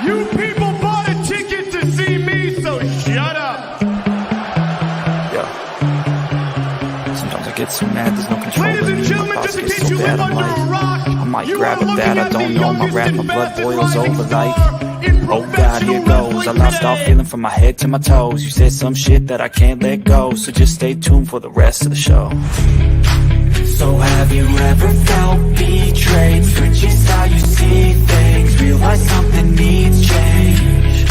You people bought a ticket to see me, so shut up. Yeah. Sometimes I get so mad, there's no control. Ladies and gentlemen, just in case you live under a rock, I might you grab are at that, looking I at don't the know, my youngest rap, my and blood best boils rising over like, star in oh God, here professional goes. I wrestling lost all today. feeling from my head to my toes. You said some shit that I can't let go, so just stay tuned for the rest of the show. So have you ever felt betrayed? Switches how you see things, realize something needs change.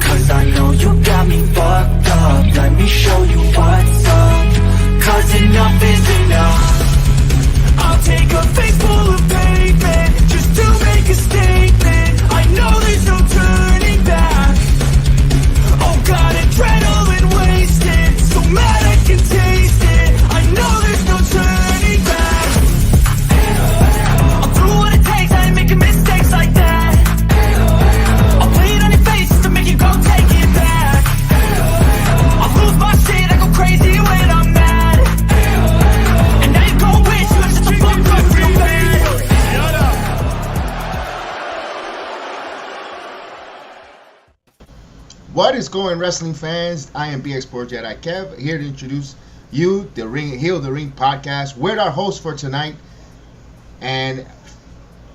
Cause I know you got me fucked up, let me show you what's up. Cause enough is enough. I'll take a face full of pavement just to make a statement. I know there's no turning back. Oh God, adrenaline wasted, so mad I can taste it. I know there's no turning back. I'll do what it takes, I ain't making mistakes like that. I'll play it on your face just to make you go take it back. I'll lose my shit, I go crazy when I'm mad. And now you gon' wish you had such a fuck up real bad. Shut up. What is going, wrestling fans? I am BX Sport Jedi Kev, here to introduce you, the Heal the Ring podcast. We're our host for tonight, and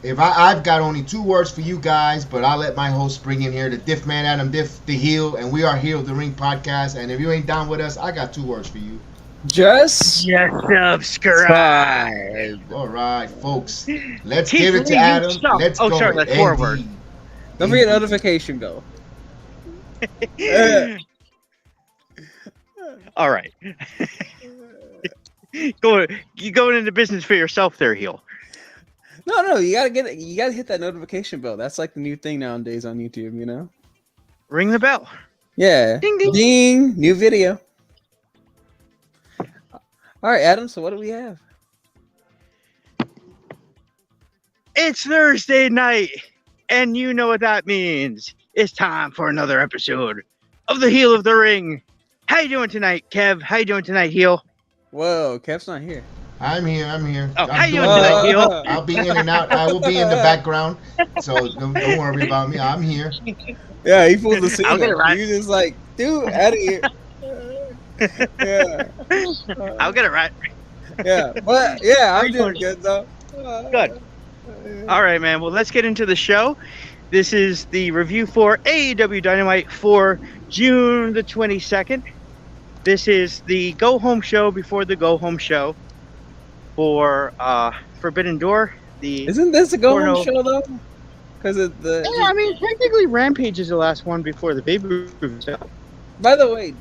if I've got only 2 words for you guys, but I'll let my host bring in here the DIFFMAN, Adam Diff, the Heel, and we are Heal the Ring podcast. And if you ain't down with us, I got 2 words for you. Just subscribe. All right, folks, let's Keep give it to reading Adam. stuff. Let's Oh, go. sorry, that's 4 words. don't forget notification bell. All right. You going into business for yourself there, Heel. No, you gotta get it. You gotta hit that notification bell. That's like the new thing nowadays on YouTube. You know? Ring the bell. Yeah. Ding, ding. Ding. New video. All right, Adam. So what do we have? It's Thursday night, and you know what that means. It's time for another episode of the Heel of the Ring. How you doing tonight, Kev? How you doing tonight, Heel? Whoa, Kev's not here. I'm here. Oh, how I'm you doing doing tonight, well. Heel? I'll be in and out. I will be in the background, so don't worry about me. I'm here. Yeah, he pulled the scene. I'll get it right. He was just like, dude, out of here. Yeah. I'll get it right. Yeah, but yeah, I'm doing good though. Good. All right, man. Well, let's get into the show. This is the review for AEW Dynamite for June the 22nd. This is the go-home show before the go-home show for Forbidden Door. Isn't this a go-home show though? Because of the. Yeah, I mean, technically, Rampage is the last one before the pay-per-view show. By the way,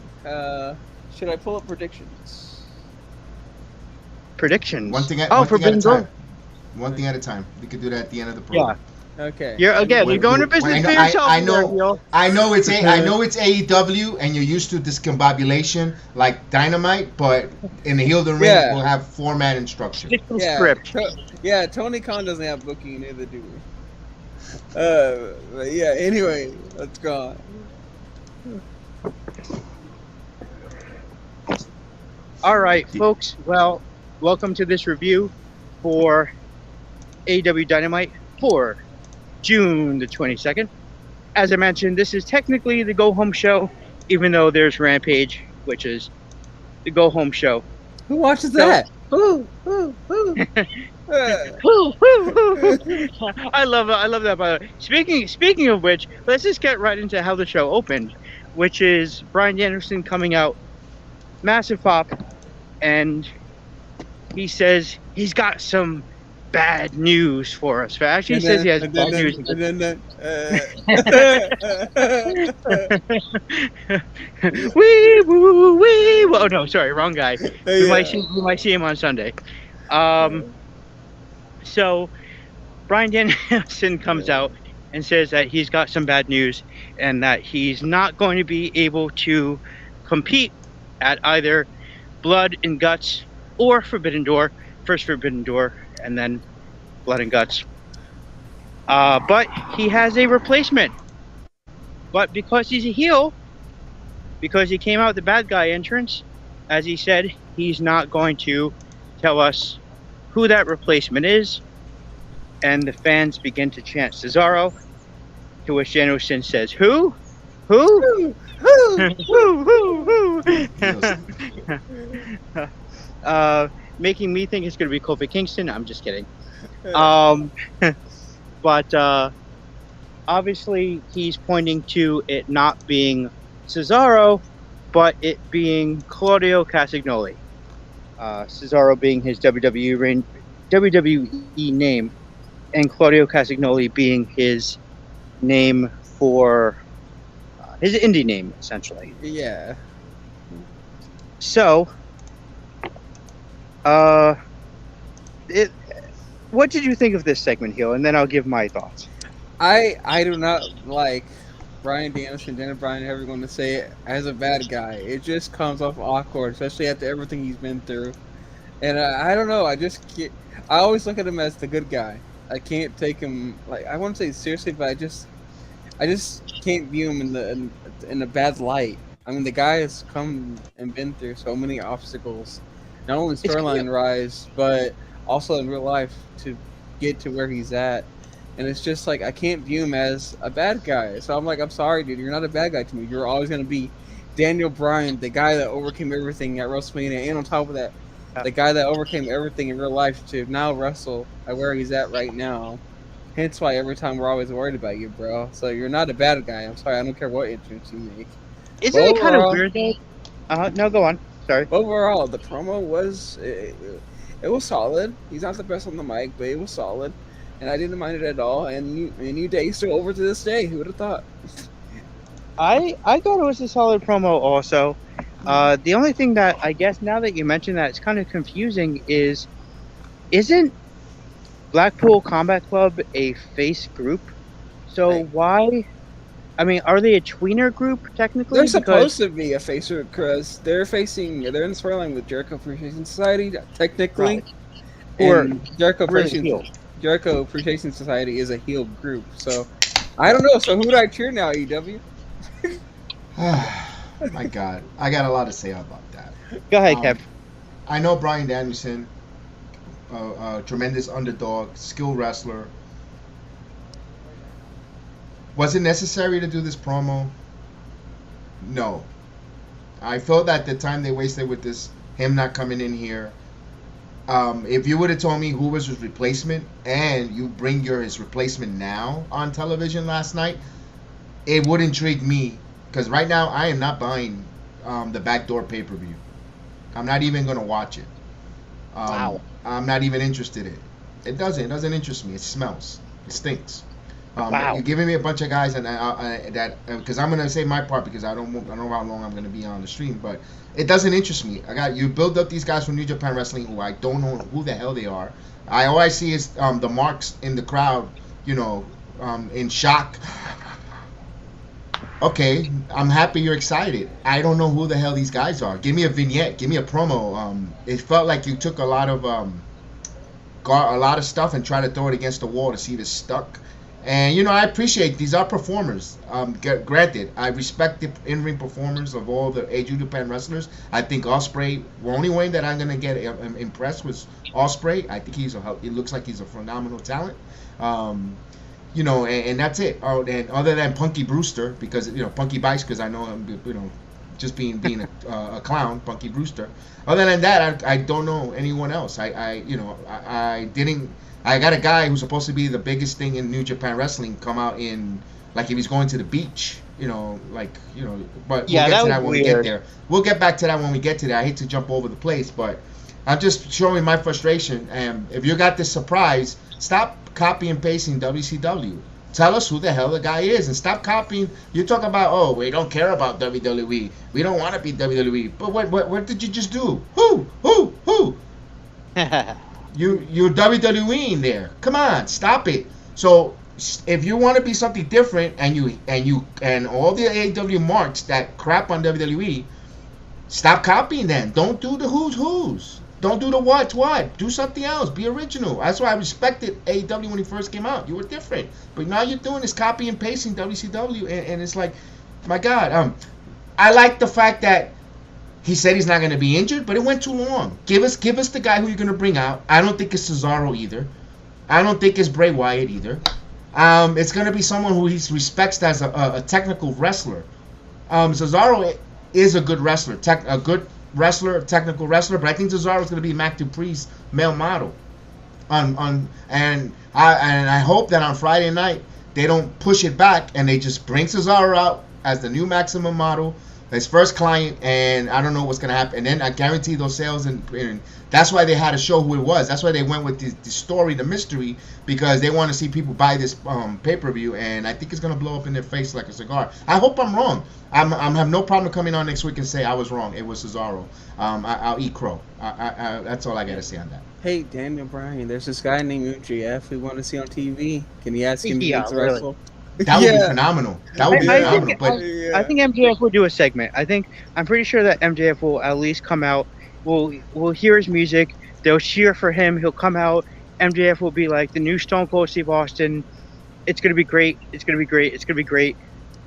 should I pull up predictions? Predictions. One thing at a time. One thing at a time. We could do that at the end of the program. Yeah. Okay. You're going to business for yourself. I know it's AEW, and you're used to discombobulation like Dynamite, but in the Heel of the Ring, we'll have format instruction. Yeah, script. Yeah, Tony Khan doesn't have booking, neither do we. But yeah. Anyway, let's go on. All right, folks. Well, welcome to this review for AEW Dynamite for June the 22nd. As I mentioned, this is technically the go-home show, even though there's Rampage, which is the go-home show. Who watches that? Who? I love that. By the way, speaking of which, let's just get right into how the show opened, which is Bryan Danielson coming out, massive pop, and he saes he's got some bad news for us. Actually, he says he has bad news. Wee woo wee. Oh no, sorry, wrong guy. We might see him on Sunday. So Bryan Danielson comes out and says that he's got some bad news and that he's not going to be able to compete at either Blood and Guts or Forbidden Door. First Forbidden Door and then Blood and Guts. But he has a replacement. But because he's a heel, because he came out with the bad guy entrance, as he said, he's not going to tell us who that replacement is. And the fans begin to chant Cesaro. To which Danielson says, "Who? Who? Who? Making me think it's going to be Kofi Kingston. I'm just kidding. But obviously he's pointing to it not being Cesaro, but it being Claudio Castagnoli. Cesaro being his WWE name, and Claudio Castagnoli being his name for his indie name, essentially. Yeah. So, what did you think of this segment, Hill? And then I'll give my thoughts. I do not like Bryan Danielson, Daniel Bryan, however you're going to say it, as a bad guy. It just comes off awkward, especially after everything he's been through. And I don't know, I always look at him as the good guy. I can't take him, like, I won't say seriously, but I just can't view him in a bad light. I mean, the guy has come and been through so many obstacles, not only storyline rise, but also in real life to get to where he's at. And it's just like, I can't view him as a bad guy. So I'm like, I'm sorry, dude, you're not a bad guy to me. You're always going to be Daniel Bryan, the guy that overcame everything at WrestleMania, and on top of that, the guy that overcame everything in real life to now wrestle at where he's at right now. Hence why every time we're always worried about you, bro. So you're not a bad guy. I'm sorry, I don't care what entrance you make. Isn't it kind of weird though? No, go on. Sorry. Overall, the promo was it was solid. He's not the best on the mic, but it was solid, and I didn't mind it at all. And New Day still over to this day. Who would have thought? I thought it was a solid promo also. The only thing that I guess now that you mention that it's kind of confusing is, isn't Blackpool Combat Club a face group? So why? I mean, are they a tweener group technically? They're supposed to be a face group because they're in storyline with Jericho Appreciation Society technically, and Jericho Appreciation Society is a heel group. So I don't know. So who do I cheer now? AEW. My God, I got a lot to say about that. Go ahead, Kev. I know Bryan Danielson, tremendous underdog, skilled wrestler. Was it necessary to do this promo? No. I felt that the time they wasted with this, him not coming in here. If you would have told me who was his replacement, and you bring his replacement now on television last night, it would intrigue me. Because right now, I am not buying the Backdoor pay-per-view. I'm not even going to watch it. Wow. I'm not even interested in it. It doesn't interest me. It smells. It stinks. Wow. You're giving me a bunch of guys and that because I'm gonna say my part because I don't know how long I'm gonna be on the stream, but it doesn't interest me. You build up these guys from New Japan Wrestling who I don't know who the hell they are. All I see is the marks in the crowd, in shock. Okay, I'm happy you're excited. I don't know who the hell these guys are. Give me a vignette. Give me a promo. It felt like you took a lot of stuff and tried to throw it against the wall to see if it stuck. And, I appreciate these are performers. Granted, I respect the in-ring performers of all the AEW Japan wrestlers. I think Ospreay, the only way that I'm going to get impressed was Ospreay. I think it looks like he's a phenomenal talent. And that's it. Oh, and other than Punky Brewster, because, Punky Bites, because I know him, just being a clown, Punky Brewster. Other than that, I don't know anyone else. I got a guy who's supposed to be the biggest thing in New Japan Wrestling come out in, like, if he's going to the beach, but we'll get to that when we get there. We'll get back to that when we get to that. I hate to jump over the place, but I'm just showing my frustration. And if you got this surprise, stop copy and pasting WCW. Tell us who the hell the guy is and stop copying. You talk about, we don't care about WWE. We don't want to be WWE. But what did you just do? Who? You're WWEing there. Come on, stop it. So if you want to be something different and all the AEW marks that crap on WWE, stop copying them. Don't do the who's. Don't do the what's what. Do something else. Be original. That's why I respected AEW when he first came out. You were different. But now you're doing is copy and pasting WCW, and it's like, my God. I like the fact that he said he's not going to be injured, but it went too long. Give us the guy who you're going to bring out. I don't think it's Cesaro either. I don't think it's Bray Wyatt either. It's going to be someone who he respects as a technical wrestler. Cesaro is a good wrestler, technical wrestler, but I think Cesaro is going to be Mac Dupree's male model. And I hope that on Friday night they don't push it back and they just bring Cesaro out as the new Maximum model, his first client, and I don't know what's going to happen. And then I guarantee those sales, and that's why they had to show who it was. That's why they went with the story, the mystery, because they want to see people buy this pay-per-view, and I think it's going to blow up in their face like a cigar. I hope I'm wrong. I have no problem coming on next week and say I was wrong. It was Cesaro. I'll eat crow. That's all I got to say on that. Hey, Daniel Bryan, there's this guy named MJF we want to see on TV. Can you ask him to wrestle? That would be phenomenal. That would be phenomenal. I think MJF will do a segment. I'm pretty sure that MJF will at least come out. We'll hear his music. They'll cheer for him. He'll come out. MJF will be like the new Stone Cold Steve Austin. It's gonna be great. It's gonna be great. It's gonna be great.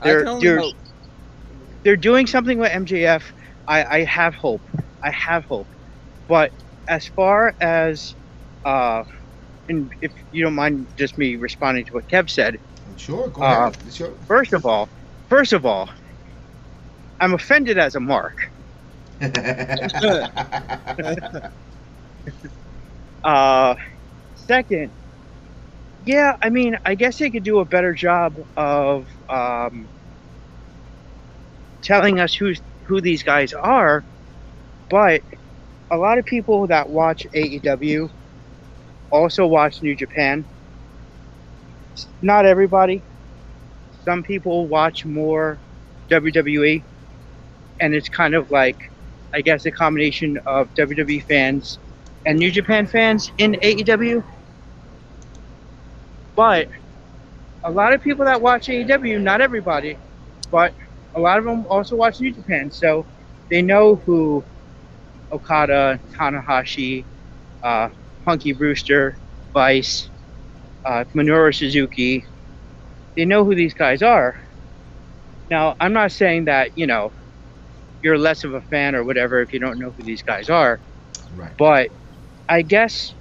They're doing something with MJF. I have hope. I have hope. But as far as and if you don't mind just me responding to what Kev said. Sure, go ahead. Sure. First of all, I'm offended as a mark. Second, yeah, I mean, I guess they could do a better job of telling us who these guys are, but a lot of people that watch AEW also watch New Japan. Not everybody. Some people watch more WWE, and it's kind of like, I guess, a combination of WWE fans and New Japan fans in AEW. But a lot of people that watch AEW, not everybody, but a lot of them also watch New Japan, so they know who Okada, Tanahashi, Punky Brewster, Vice, Minoru Suzuki. They know who these guys are. Now, I'm not saying that, you're less of a fan or whatever if you don't know who these guys are. Right. But I guess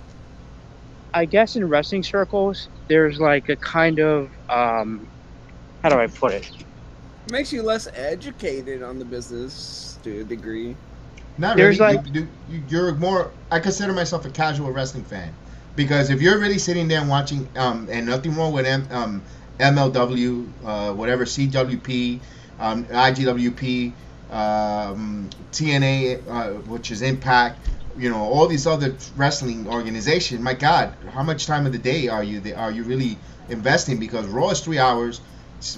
in wrestling circles, there's like a kind of, how do I put it? It makes you less educated on the business to a degree. Not There's really. You're more. I consider myself a casual wrestling fan, because if you're really sitting there and watching, and nothing wrong with MLW, whatever, CWP, IGWP, TNA, which is Impact, all these other wrestling organizations. My God, how much time of the day are you really investing? Because Raw is 3 hours.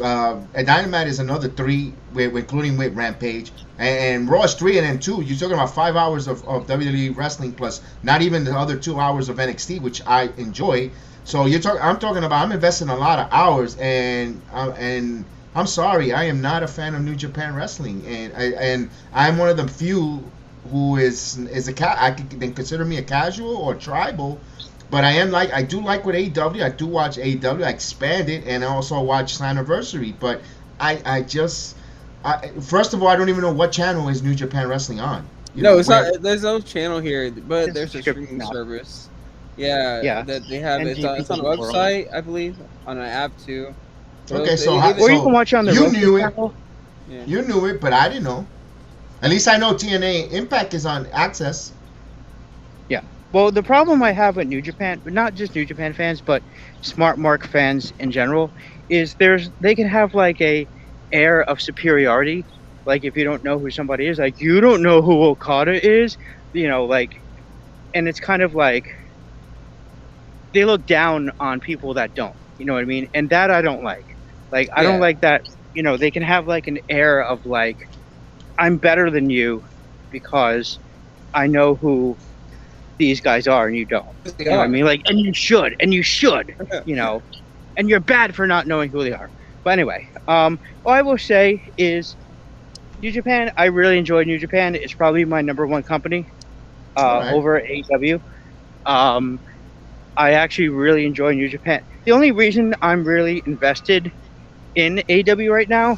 And Dynamite is another 3, including with Rampage, and Raw is 3 and then 2. You're talking about 5 hours of WWE wrestling, plus not even the other 2 hours of NXT, which I enjoy. So I'm investing a lot of hours, and I'm sorry, I am not a fan of New Japan Wrestling, and I'm one of the few who is I can consider me a casual or tribal. But I do like with AEW. I do watch AEW. I expand it, and I also watch Slammiversary. But first of all, I don't even know what channel is New Japan Wrestling on. It's not. There's no channel here, but there's a streaming service. Yeah. That they have. It's on a website, I believe, on an app too. Okay, or you can watch it on the. You knew it. Yeah. You knew it, but I didn't know. At least I know TNA Impact is on Access. Yeah. Well, the problem I have with New Japan, but not just New Japan fans, but Smart Mark fans in general, is they can have like a air of superiority. Like if you don't know who somebody is, like you don't know who Okada is, and it's kind of like they look down on people that don't. You know what I mean? And that I don't like. Like I don't like that. They can have like an air of like I'm better than you because I know who these guys are and you don't. You know what I mean? Like, and you should, and you're bad for not knowing who they are. But anyway, all I will say is New Japan, I really enjoy New Japan. It's probably my number one company over AEW. I actually really enjoy New Japan. The only reason I'm really invested in AEW right now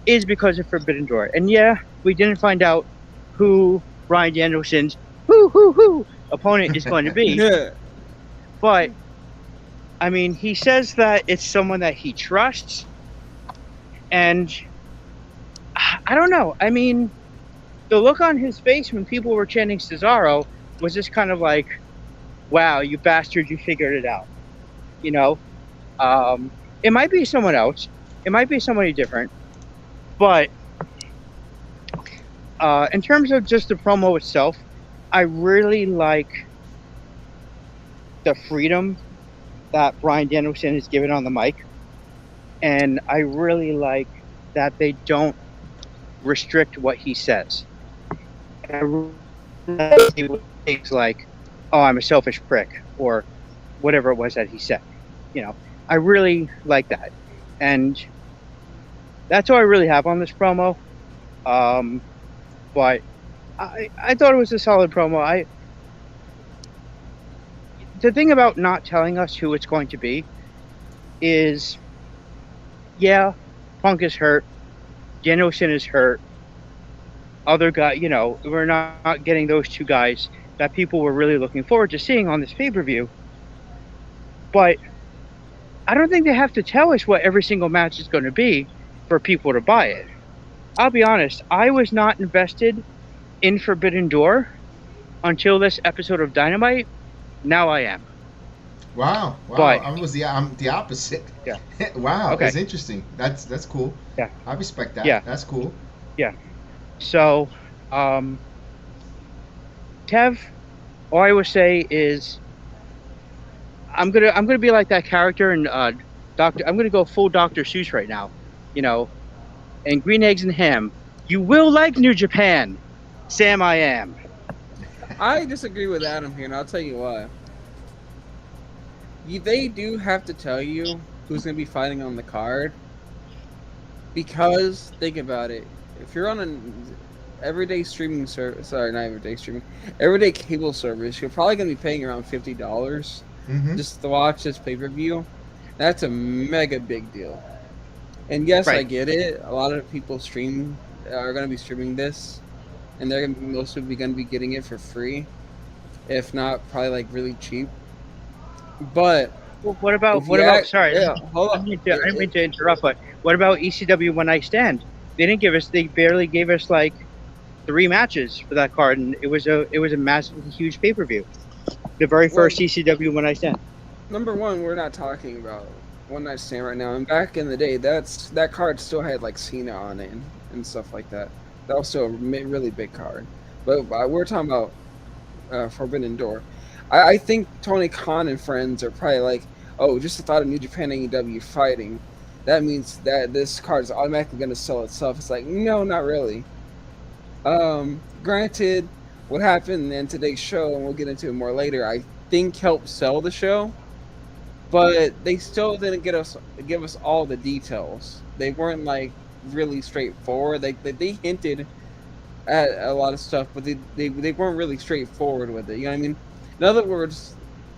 is because of Forbidden Door. And yeah, we didn't find out who Bryan Danielson's opponent is going to be. But I mean, he says that it's someone that he trusts, and I don't know. I mean, the look on his face when people were chanting Cesaro was just kind of like, wow, you bastard, you figured it out. You know? It might be someone else. It might be somebody different. But in terms of just the promo itself, I really like the freedom that Bryan Danielson is given on the mic. And I really like that they don't restrict what he says. Things like, oh, I'm a selfish prick, or whatever it was that he said. You know, I really like that. And that's all I really have on this promo. But I thought it was a solid promo. The thing about not telling us who it's going to be is, yeah, Punk is hurt, Danielson is hurt, other guy, you know, we're not getting those two guys that people were really looking forward to seeing on this pay-per-view. But I don't think they have to tell us what every single match is going to be for people to buy it. I'll be honest, I was not invested in Forbidden Door until this episode of Dynamite. Now I am. Wow. But, I'm the opposite. Yeah. Wow. Okay. That's interesting. That's cool. Yeah. I respect that. Yeah. That's cool. Yeah. So, Kev, all I would say is I'm gonna be like that character in Doctor. I'm gonna go full Dr. Seuss right now, you know, and Green Eggs and Ham. You will like New Japan, Sam. I am. I disagree with Adam here, and I'll tell you why. They do have to tell you who's going to be fighting on the card, because think about it. If you're on an everyday streaming service, everyday cable service, you're probably going to be paying around $50 just to watch this pay-per-view. That's a mega big deal. And yes, Right. I get it. A lot of people are going to be streaming this, and they're mostly going to be getting it for free, if not probably like really cheap. But Well, what about? Sorry, yeah, hold on. I didn't mean to interrupt, but what about ECW One Night Stand? They barely gave us like 3 matches for that card, and it was a massively huge pay per view. The very first ECW One Night Stand. Number one, we're not talking about One Night Stand right now. And back in the day, that card still had like Cena on it and stuff like that. That was still a really big card. But we're talking about Forbidden Door. I think Tony Khan and friends are probably like, oh, just the thought of New Japan AEW fighting, that means that this card is automatically going to sell itself. It's like, no, not really. Granted, what happened in today's show, and we'll get into it more later, I think helped sell the show, but they still didn't give us all the details. They weren't like really straightforward. They hinted at a lot of stuff, but they weren't really straightforward with it. You know what I mean? In other words,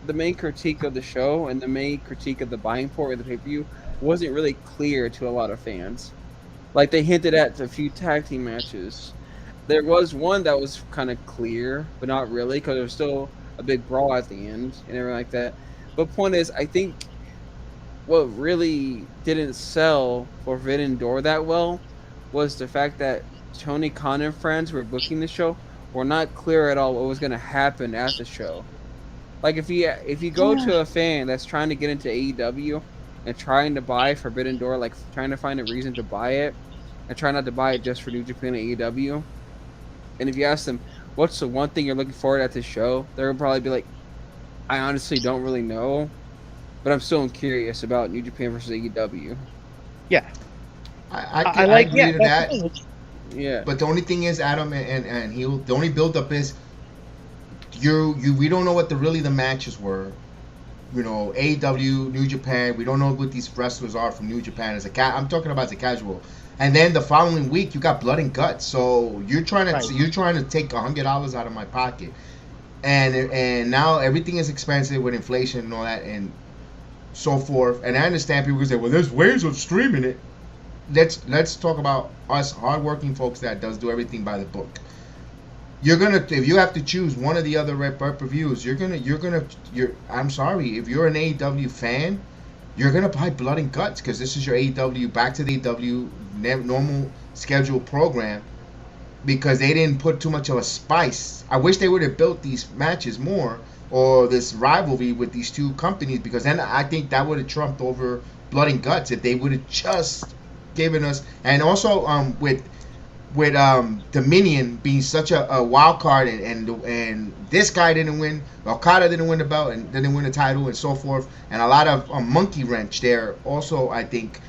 the main critique of the show and the main critique of the buying port of the pay-per-view wasn't really clear to a lot of fans. Like, they hinted at a few tag team matches. There was one that was kind of clear, but not really, because there was still a big brawl at the end and everything like that. But point is, I think what really didn't sell Forbidden Door that well was the fact that Tony Khan and friends were booking the show were not clear at all what was going to happen at the show. Like, if you go to a fan that's trying to get into AEW and trying to buy Forbidden Door, like trying to find a reason to buy it, and try not to buy it just for New Japan and AEW, and if you ask them, what's the one thing you're looking forward at this show, they'll probably be like, I honestly don't really know, but I'm still curious about New Japan versus AEW. Yeah. I agree to that. Yeah. But the only thing is, Adam, and the only build up is we don't know what the matches were. You know, AEW, New Japan, we don't know what these wrestlers are from New Japan. I'm talking about as a casual. And then the following week you got Blood and Guts. So you're trying to take $100 out of my pocket. And now everything is expensive with inflation and all that and so forth. And I understand people say, well, there's ways of streaming it. Let's talk about us hardworking folks that do everything by the book. if you have to choose one of the other pay-per-views, I'm sorry, if you're an AEW fan, you're gonna buy Blood and Guts because this is your AEW back to the AEW normal scheduled program, because they didn't put too much of a spice. I wish they would have built these matches more, or this rivalry with these two companies, because then I think that would have trumped over Blood and Guts if they would have just given us. And also with Dominion being such a wild card, and this guy didn't win, Okada didn't win the belt and didn't win the title and so forth, and a lot of monkey wrench there also. I think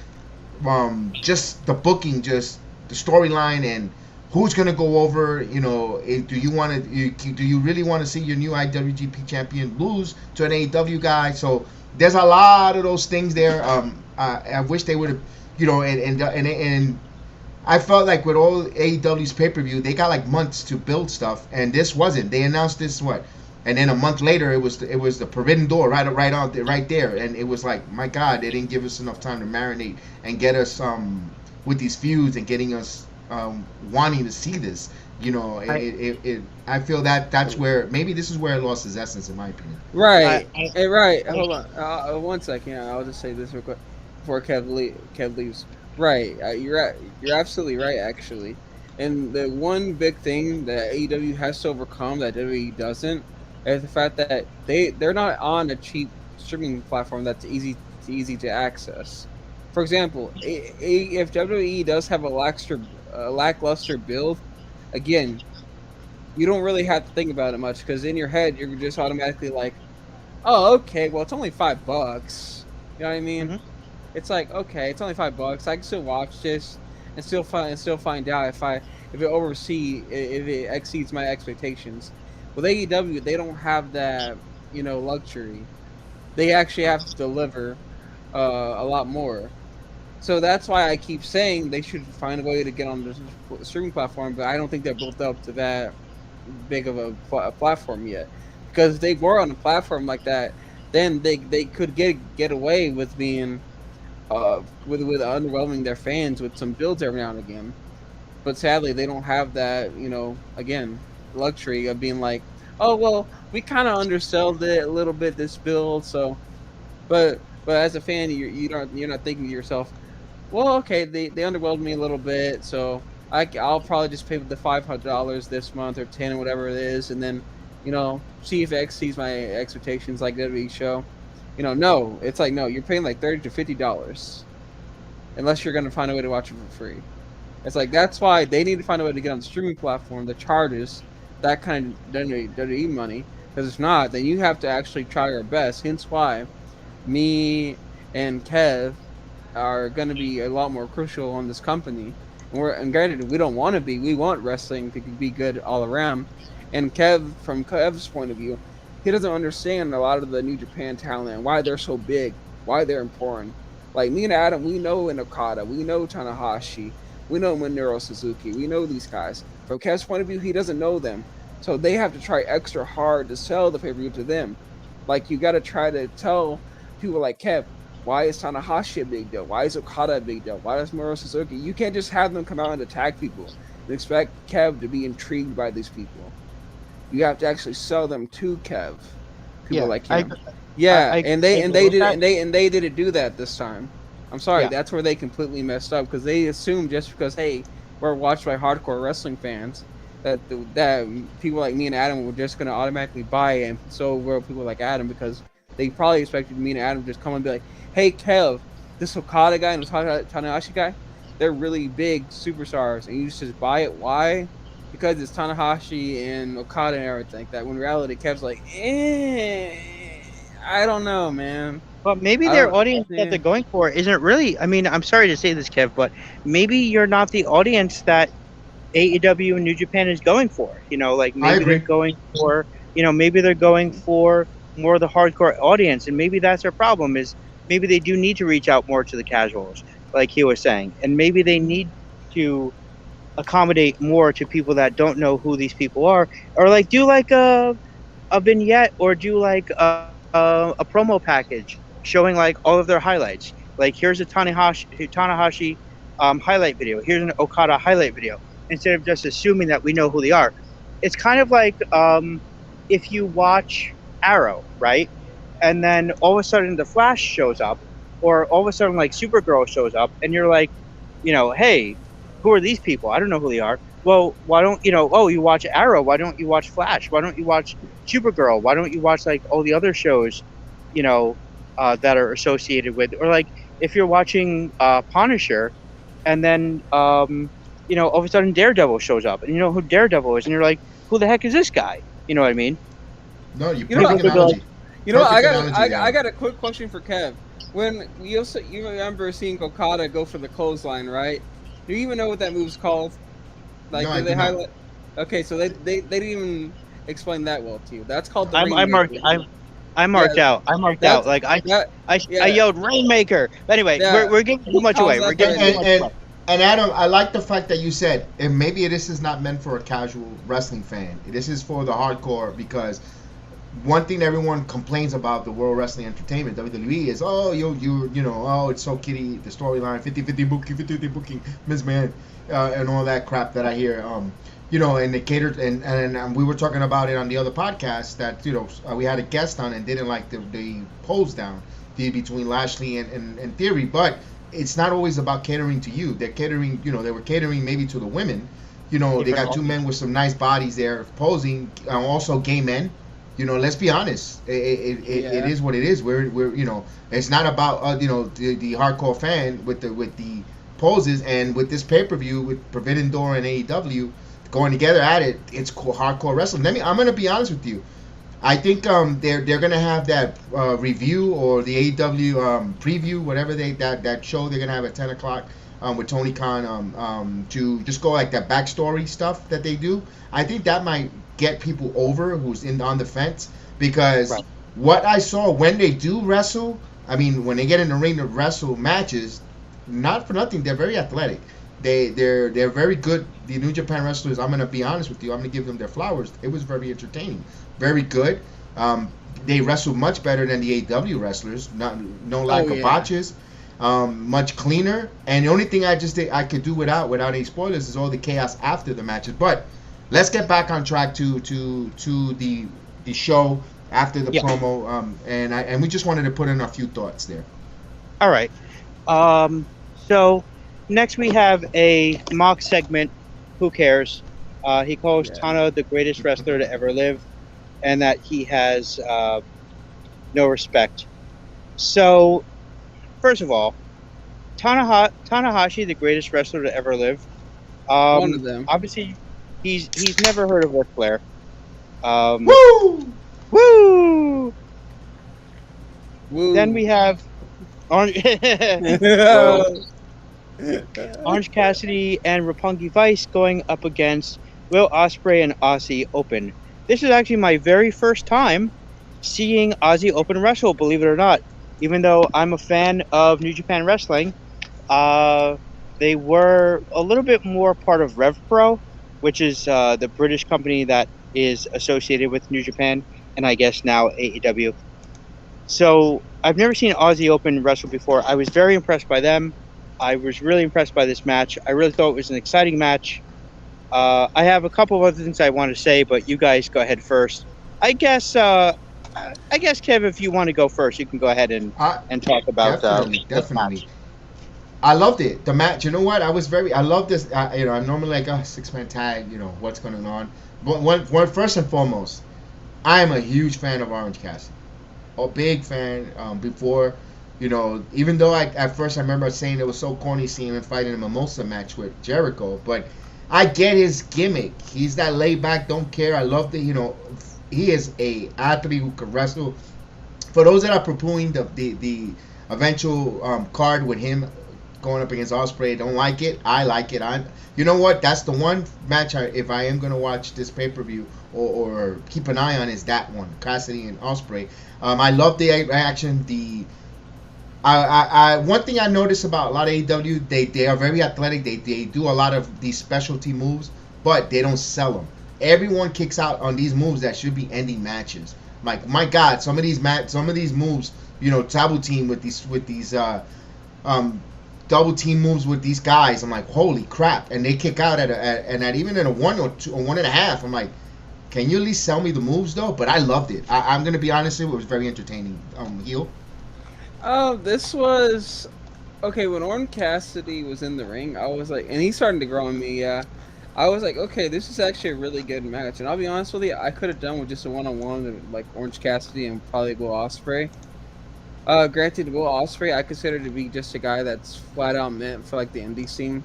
just the booking, just the storyline, and who's gonna go over. Do you really want to see your new IWGP champion lose to an AEW guy? So there's a lot of those things there. I wish they would have, and I felt like with all AEW's pay-per-view, they got like months to build stuff, and this wasn't. They announced this and then a month later it was the Forbidden Door right there, and it was like, my God, they didn't give us enough time to marinate and get us with these feuds and getting us wanting to see this. I feel that's where maybe this is where it lost its essence, in my opinion. Right. Right. Hold on. 1 second. I'll just say this real quick before Kev leaves. Right. You're absolutely right, actually. And the one big thing that AEW has to overcome that WWE doesn't is the fact that they're not on a cheap streaming platform that's easy to access. For example, if WWE does have a lackluster build, again, you don't really have to think about it much, because in your head you're just automatically like, oh, okay, well, it's only $5. You know what I mean? Mm-hmm. It's like, okay, it's only $5. I can still watch this and still find out if it exceeds my expectations. With AEW, they don't have that, luxury. They actually have to deliver a lot more. So that's why I keep saying they should find a way to get on the streaming platform, but I don't think they're built up to that big of a platform yet. Because if they were on a platform like that, then they could get away with being with underwhelming their fans with some builds every now and again. But sadly, they don't have that, again, luxury of being like, oh, well, we kind of undersold it a little bit, this build, so. But as a fan, you're not thinking to yourself, well, okay, they underwhelmed me a little bit, so I'll probably just pay the $500 this month or $10 or whatever it is, and then, see if it exceeds my expectations like WWE show. No, it's like, no, you're paying like $30 to $50 unless you're going to find a way to watch it for free. It's like, that's why they need to find a way to get on the streaming platform that charges that kind of WWE money, because if not, then you have to actually try your best. Hence why me and Kev are going to be a lot more crucial on this company. And granted, we don't want to be. We want wrestling to be good all around. And from Kev's point of view, he doesn't understand a lot of the New Japan talent and why they're so big, why they're important. Like me and Adam, we know in Okada, we know Tanahashi, we know Miro Suzuki, we know these guys. From Kev's point of view, he doesn't know them. So they have to try extra hard to sell the pay-per-view to them. Like, you got to try to tell people like Kev, why is Tanahashi a big deal? Why is Okada a big deal? Why is Miro Suzuki? You can't just have them come out and attack people and expect Kev to be intrigued by these people. You have to actually sell them to Kev. People like him. And they didn't do that this time. I'm sorry, that's where they completely messed up, because they assumed just because, hey, we're watched by hardcore wrestling fans, that people like me and Adam were just gonna automatically buy it, and so were people like Adam, because they probably expected me and Adam to just come and be like, hey, Kev, this Okada guy and this Tanahashi guy, they're really big superstars, and you just buy it. Why? Because it's Tanahashi and Okada and everything like that. When in reality, Kev's like, I don't know, man. But maybe their audience that they're going for isn't really, I mean, I'm sorry to say this, Kev, but maybe you're not the audience that AEW and New Japan is going for. Like maybe they're going for, maybe they're going for more of the hardcore audience, and maybe that's their problem, is maybe they do need to reach out more to the casuals, like he was saying, and maybe they need to accommodate more to people that don't know who these people are, or like do like a vignette, or do like a promo package showing like all of their highlights. Like, here's a Tanahashi highlight video, here's an Okada highlight video, instead of just assuming that we know who they are. it's kind of like if you watch Arrow, right? And then all of a sudden the Flash shows up, or all of a sudden like Supergirl shows up, and you're like, hey, who are these people? I don't know who they are. Well, why don't you watch Arrow? Why don't you watch Flash? Why don't you watch Supergirl? Why don't you watch like all the other shows, that are associated with, or like if you're watching Punisher, and then all of a sudden Daredevil shows up, and you know who Daredevil is, and you're like, who the heck is this guy? You know what I mean? No, you know, perfect analogy. I got a quick question for Kev. When you remember seeing Okada go for the clothesline, right? Do you even know what that move's called? Like, No, did they I do not. highlight? Okay, so they didn't even explain that well to you. That's called the I marked Rainmaker. I marked Yeah, out. I marked out. Like I yelled Rainmaker. But anyway, Yeah. we're giving too much away. We're giving too much away. And Adam, I like the fact that you said, and maybe this is not meant for a casual wrestling fan. This is for the hardcore, because one thing everyone complains about the World Wrestling Entertainment, WWE, is, it's so kiddie, the storyline, 50-50 booking, 50-50 booking, Ms. Man, and all that crap that I hear. And they catered, and we were talking about it on the other podcast that, we had a guest on and didn't like the polls down between Lashley and Theory, but it's not always about catering to you. They're catering, they were catering maybe to the women. They got two men with some nice bodies there posing, also gay men. Let's be honest. It is what it is. We're it's not about the hardcore fan with the poses, and with this pay-per-view with Forbidden Door and AEW going together at it, it's hardcore wrestling. I'm gonna be honest with you. I think they're gonna have that review or the AEW preview, whatever that show they're gonna have at 10 o'clock with Tony Khan to just go like that backstory stuff that they do. I think that might get people over who's on the fence, because what I saw when they do wrestle, I mean, when they get in the ring to wrestle matches, not for nothing, they're very athletic. They're very good. The New Japan wrestlers, I'm gonna be honest with you, I'm gonna give them their flowers. It was very entertaining, very good. They wrestle much better than the AEW wrestlers. No lack of botches. Much cleaner. And the only thing I could do without any spoilers is all the chaos after the matches. But let's get back on track to the show after the promo. And we just wanted to put in a few thoughts there. All right. So next we have a mock segment. Who cares? He calls Tana the greatest wrestler to ever live, and that he has no respect. So, first of all, Tanahashi, the greatest wrestler to ever live. One of them. Obviously, he's never heard of Ric Flair. Woo! Woo! Woo. Then we have Orange Cassidy and Roppongi Vice going up against Will Ospreay and Aussie Open. This is actually my very first time seeing Aussie Open wrestle, believe it or not. Even though I'm a fan of New Japan Wrestling, they were a little bit more part of RevPro, which is the British company that is associated with New Japan, and I guess now AEW. So I've never seen Aussie Open wrestle before. I was very impressed by them. I was really impressed by this match. I really thought it was an exciting match. I have a couple of other things I want to say, but you guys go ahead first. I guess, Kev, if you want to go first, you can go ahead and talk about definitely. I loved it. The match. You know what? I love this. I'm normally like a 6-man tag. What's going on. But first and foremost, I am a huge fan of Orange Cassidy. A big fan. Before. Even though at first I remember saying it was so corny seeing him fighting a Mimosa match with Jericho, but I get his gimmick. He's that laid back, don't care. I love that, he is a athlete who can wrestle. For those that are poo-pooing the eventual card with him going up against Ospreay, don't like it. I like it. You know what? That's the one match if I am going to watch this pay-per-view or keep an eye on is that one, Cassidy and Ospreay. I love the action, one thing I noticed about a lot of AEW, they are very athletic. They do a lot of these specialty moves, but they don't sell them. Everyone kicks out on these moves that should be ending matches. Like, my God, some of these moves, double team with these double team moves with these guys. I'm like, holy crap! And they kick out at even in a 1 or 2 or 1.5. I'm like, Can you at least sell me the moves though? But I loved it. I'm gonna be honest, it was very entertaining. Heel. This was okay when Orange Cassidy was in the ring. I was like, and he's starting to grow on me. Yeah, I was like, okay, this is actually a really good match. And I'll be honest with you, I could have done with just a one-on-one like Orange Cassidy and probably Will Ospreay. Granted, Will Ospreay I consider to be just a guy that's flat out meant for like the indie scene.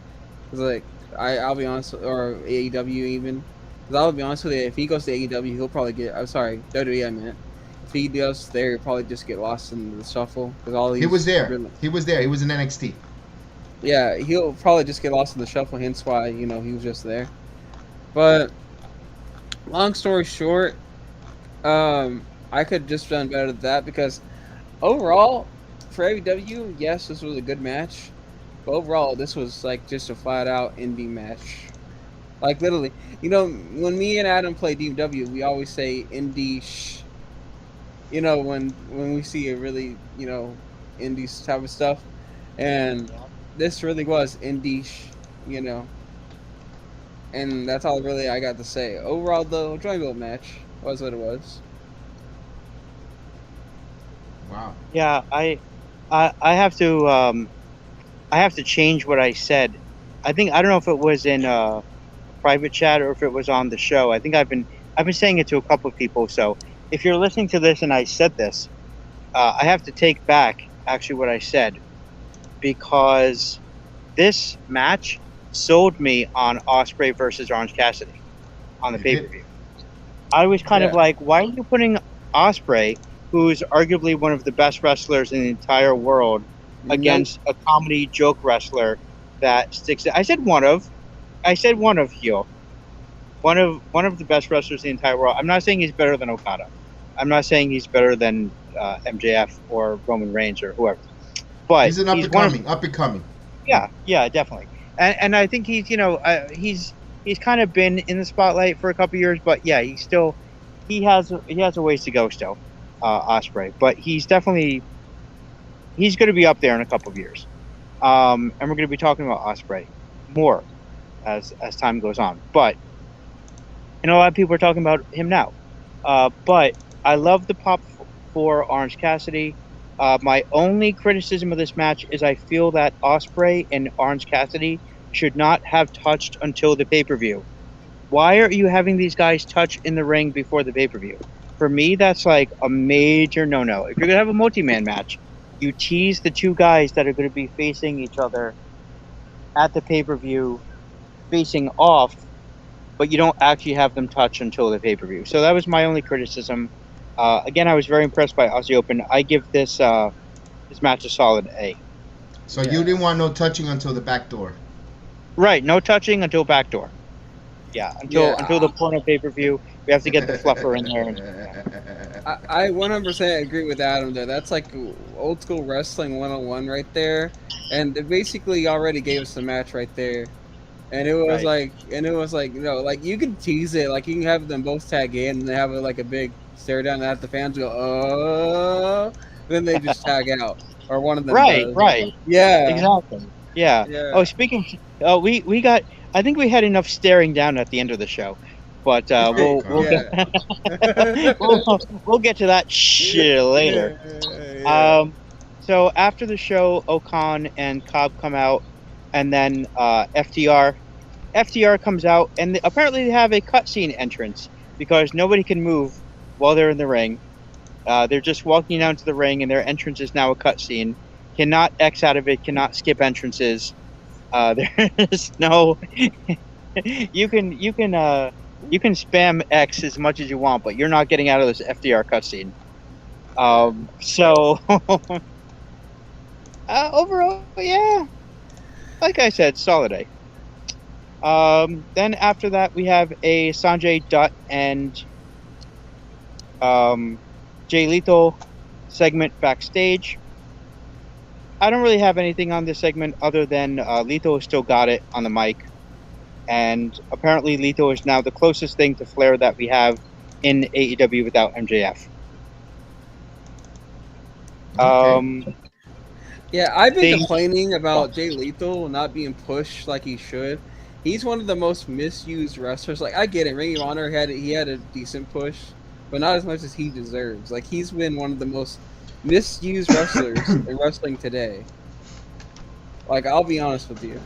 Cause like I'll be honest, or AEW even. Cause I'll be honest with you, if he goes to AEW, he'll probably get. I'm sorry, WWE I meant. If he goes there, he'll probably just get lost in the shuffle. Cause all he was there. He was there. He was in NXT. Yeah, he'll probably just get lost in the shuffle. Hence why he was just there. But long story short, I could just done better than that because overall, for AEW, yes, this was a good match. But overall, this was like just a flat out indie match. Like literally, when me and Adam play DW, we always say indie. When we see a really indie type of stuff, and this really was indie. And that's all really I got to say. Overall, though, enjoyable match was what it was. Wow. Yeah, I have to change what I said. I don't know if it was in private chat or if it was on the show. I think I've been saying it to a couple of people. So if you're listening to this and I said this, I have to take back actually what I said, because this match sold me on Ospreay versus Orange Cassidy on the pay-per-view. I was kind of like, why are you putting Ospreay, who's arguably one of the best wrestlers in the entire world, against a comedy joke wrestler that sticks? I said one of heel. One of the best wrestlers in the entire world. I'm not saying he's better than Okada. I'm not saying he's better than MJF or Roman Reigns or whoever. But he's an up and coming. Yeah, definitely. And I think he's he's kind of been in the spotlight for a couple years, but yeah, he has a ways to go still, Ospreay. But he's going to be up there in a couple of years, and we're going to be talking about Ospreay more as time goes on. But a lot of people are talking about him now. But I love the pop for Orange Cassidy. My only criticism of this match is I feel that Ospreay and Orange Cassidy should not have touched until the pay-per-view. Why are you having these guys touch in the ring before the pay-per-view? For me, that's like a major no-no. If you're going to have a multi-man match, you tease the two guys that are going to be facing each other at the pay-per-view facing off, but you don't actually have them touch until the pay-per-view. So that was my only criticism. Again, I was very impressed by Aussie Open. I give this match a solid A. So you didn't want no touching until the back door. Right, no touching until backdoor. Yeah, until the porno pay-per-view, we have to get the fluffer in there. I 100% agree with Adam there. That's like old school wrestling 101 right there, and it basically already gave us the match right there. And it was like you can tease it, like you can have them both tag in and they have like a big stare down and have the fans go, oh, then they just tag out, or one of them. Right. Yeah, exactly. Yeah. Oh, speaking. We got. I think we had enough staring down at the end of the show, but we'll get to that shit later. So after the show, Okan and Cobb come out, and then FTR comes out, and apparently they have a cutscene entrance because nobody can move while they're in the ring. They're just walking down to the ring, and their entrance is now a cutscene. Cannot X out of it. Cannot skip entrances. There's no. You can spam X as much as you want, but you're not getting out of this FDR cutscene. So overall, yeah, like I said, solid A. Then after that, we have a Sanjay Dutt and Jay Lethal segment backstage. I don't really have anything on this segment other than Lethal still got it on the mic. And apparently Lethal is now the closest thing to Flair that we have in AEW without MJF. Yeah, I've been complaining about Jay Lethal not being pushed like he should. He's one of the most misused wrestlers. Like, I get it. Ring of Honor had a decent push, but not as much as he deserves. Like, he's been one of the most misused wrestlers in wrestling today. Like, I'll be honest with you.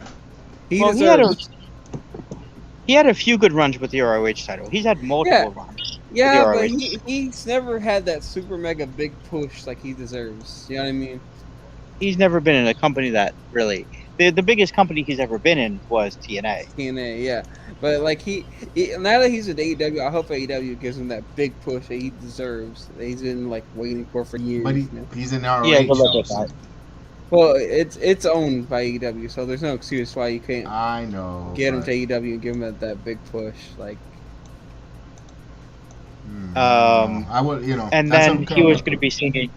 He had a few good runs with the ROH title. He's had multiple runs. Yeah, but he's never had that super mega big push like he deserves. You know what I mean? He's never been in a company that really... The biggest company he's ever been in was TNA. TNA, yeah. But, like, he now that he's at AEW, I hope AEW gives him that big push that he deserves. That he's been, like, waiting for years. But he's in ROH. Yeah, good luck with that. Well, it's owned by AEW, so there's no excuse why you can't I know, get him to AEW and give him that big push. Like, I would, and then he was going to be singing.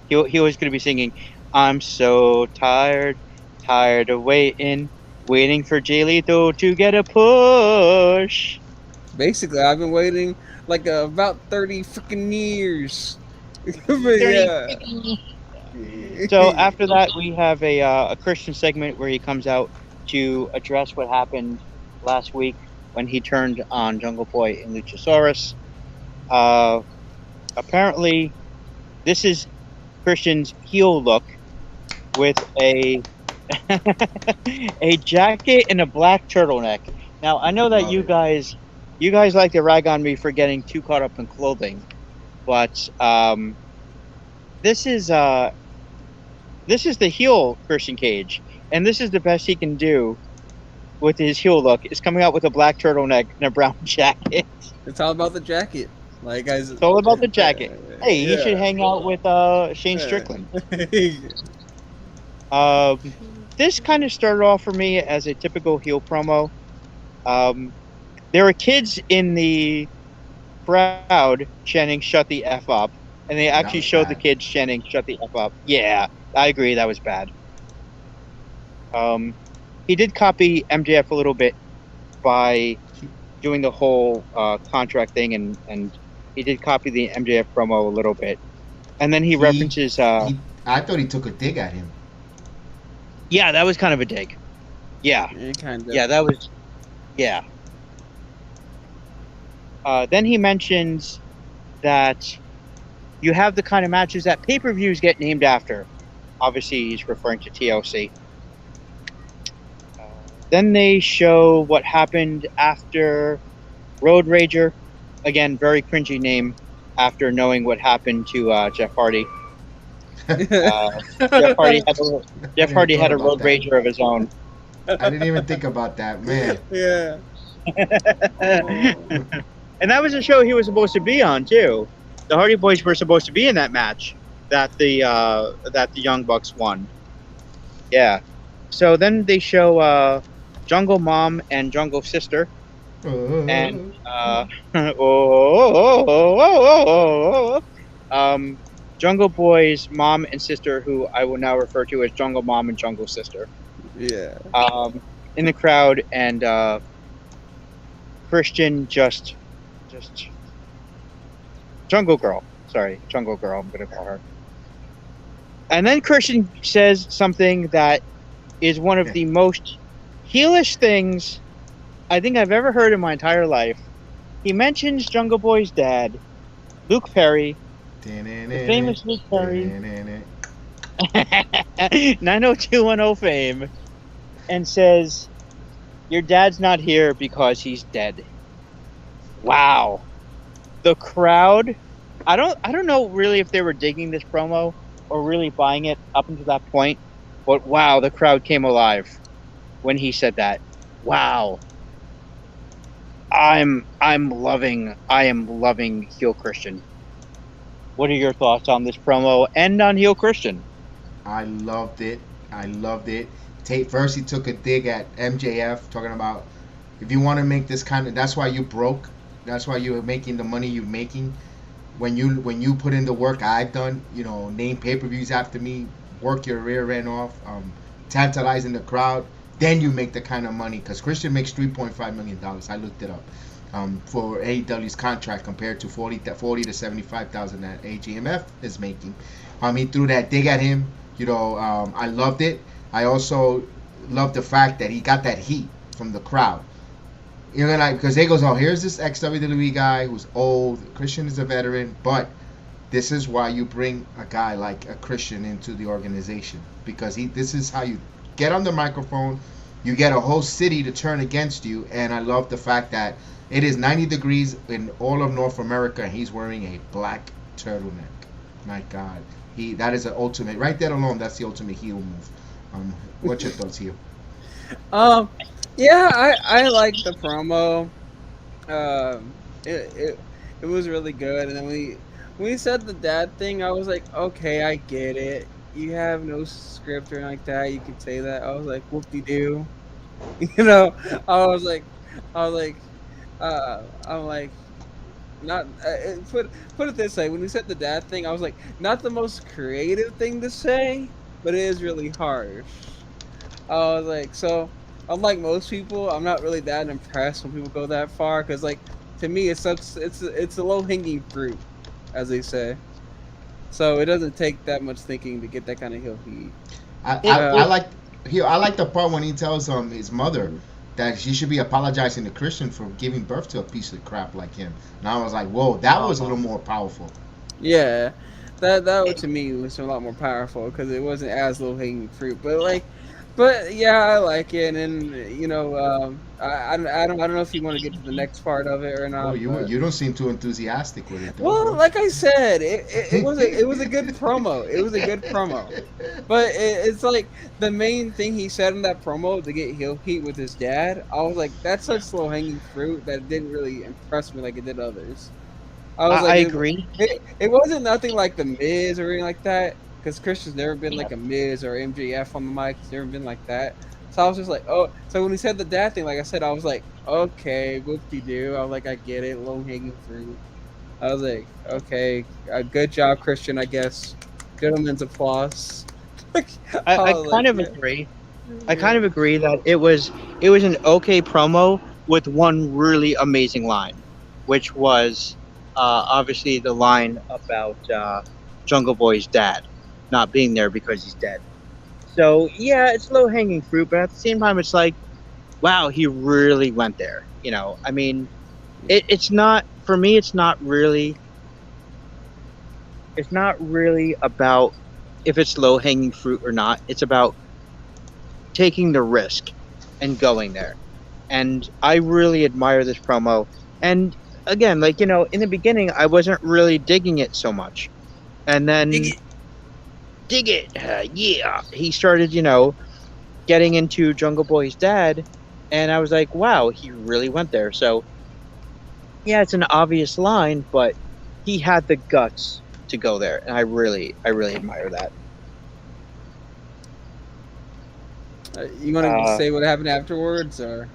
He was going to be singing, "I'm so tired of waiting for Jay Lethal to get a push." Basically, I've been waiting like about 30 freaking years. So after that, we have a Christian segment where he comes out to address what happened last week when he turned on Jungle Boy and Luchasaurus. Apparently, this is Christian's heel look with a jacket and a black turtleneck. Now, I know that you guys like to rag on me for getting too caught up in clothing, but this is the heel Christian Cage, and this is the best he can do with his heel look. Is coming out with a black turtleneck and a brown jacket. It's all about the jacket. Like, guys, it's all about the jacket. Hey, he should hang out with Shane Strickland. This kind of started off for me as a typical heel promo. There were kids in the crowd chanting "Shut the F up," and they actually showed the kids chanting "Shut the F up." Yeah, I agree, that was bad. He did copy MJF a little bit by doing the whole contract thing, and he did copy the MJF promo a little bit. And then he references... I thought he took a dig at him. Yeah, that was kind of a dig. Yeah. Yeah, that was... Yeah. Then he mentions that you have the kind of matches that pay-per-views get named after. Obviously, he's referring to TLC. Then they show what happened after Road Rager. Again, very cringy name after knowing what happened to Jeff Hardy. Jeff Hardy had a Road Rager of his own. I didn't even think about that, man. Yeah. And that was a show he was supposed to be on too. The Hardy Boys were supposed to be in that match that the Young Bucks won. Yeah. So then they show Jungle Mom and Jungle Sister. And Jungle Boy's mom and sister, who I will now refer to as Jungle Mom and Jungle Sister. Yeah. In the crowd, and Christian just Jungle Girl. Sorry, Jungle Girl, I'm gonna call her. And then Christian says something that is one of the most heelish things I think I've ever heard in my entire life. He mentions Jungle Boy's dad, Luke Perry, the famous Luke Perry, 90210 fame, and says, "Your dad's not here because he's dead." Wow. The crowd, I don't know really if they were digging this promo or really buying it up until that point, but wow, the crowd came alive when he said that. Wow. I am loving heel Christian. What are your thoughts on this promo and on heel Christian? I loved it. First, he took a dig at MJF, talking about if you want to make this kind of, that's why you broke. That's why you're making the money you're making. When you put in the work I've done, name pay-per-views after me, work your rear end off, tantalizing the crowd. Then you make the kind of money, because Christian makes $3.5 million. I looked it up for AEW's contract compared to $40,000 to $75,000 that AGMF is making. He threw that dig at him. I loved it. I also love the fact that he got that heat from the crowd. You know, like, because they goes, oh, here's this ex-WWE guy who's old. Christian is a veteran, but this is why you bring a guy like a Christian into the organization, because this is how you get on the microphone. You get a whole city to turn against you, and I love the fact that it is 90 degrees in all of North America, and he's wearing a black turtleneck. My God, that is an ultimate. Right there alone, that's the ultimate heel move. What's your thoughts here? Yeah, I like the promo. It was really good, and then when he said the dad thing, I was like, okay, I get it. You have no script or anything like that. You could say that. I was like, whoop-de-doo. You know, I'm like, not put it this way. When he said the dad thing, I was like, not the most creative thing to say, but it is really harsh. I was like, so unlike most people, I'm not really that impressed when people go that far, because like to me, it's a low hanging fruit, as they say. So it doesn't take that much thinking to get that kind of heel heat. I like the part when he tells his mother that she should be apologizing to Christian for giving birth to a piece of crap like him. And I was like, whoa, that was a little more powerful. Yeah, that to me was a lot more powerful, because it wasn't as low hanging fruit. But yeah, I like it, and you know, I don't know if you want to get to the next part of it or not. Oh, you don't seem too enthusiastic with it, though. Well, bro. like I said, it was a good promo. It was a good promo, but it's like the main thing he said in that promo to get heel heat with his dad. I was like, that's such low hanging fruit that it didn't really impress me like it did others. I agree. It wasn't nothing like the Miz or anything like that. Because Christian's never been like a Miz or MJF on the mic. He's never been like that. So I was just like, oh. So when he said the dad thing, like I said, I was like, okay, whoop-de-doo. I was like, I get it. Low-hanging fruit. I was like, okay, good job, Christian, I guess. Gentleman's applause. I kind of agree. I kind of agree that it was an okay promo with one really amazing line, which was obviously the line about Jungle Boy's dad not being there because he's dead. So yeah, it's low hanging fruit, but at the same time, it's like, wow, he really went there. You know, I mean, it's not, for me, it's not really about if it's low hanging fruit or not. It's about taking the risk and going there. And I really admire this promo. And again, like, you know, in the beginning, I wasn't really digging it so much. And then dig it. Yeah. He started, you know, getting into Jungle Boy's dad, and I was like, wow, he really went there. So yeah, it's an obvious line, but he had the guts to go there, and I really admire that. You want to say what happened afterwards, or?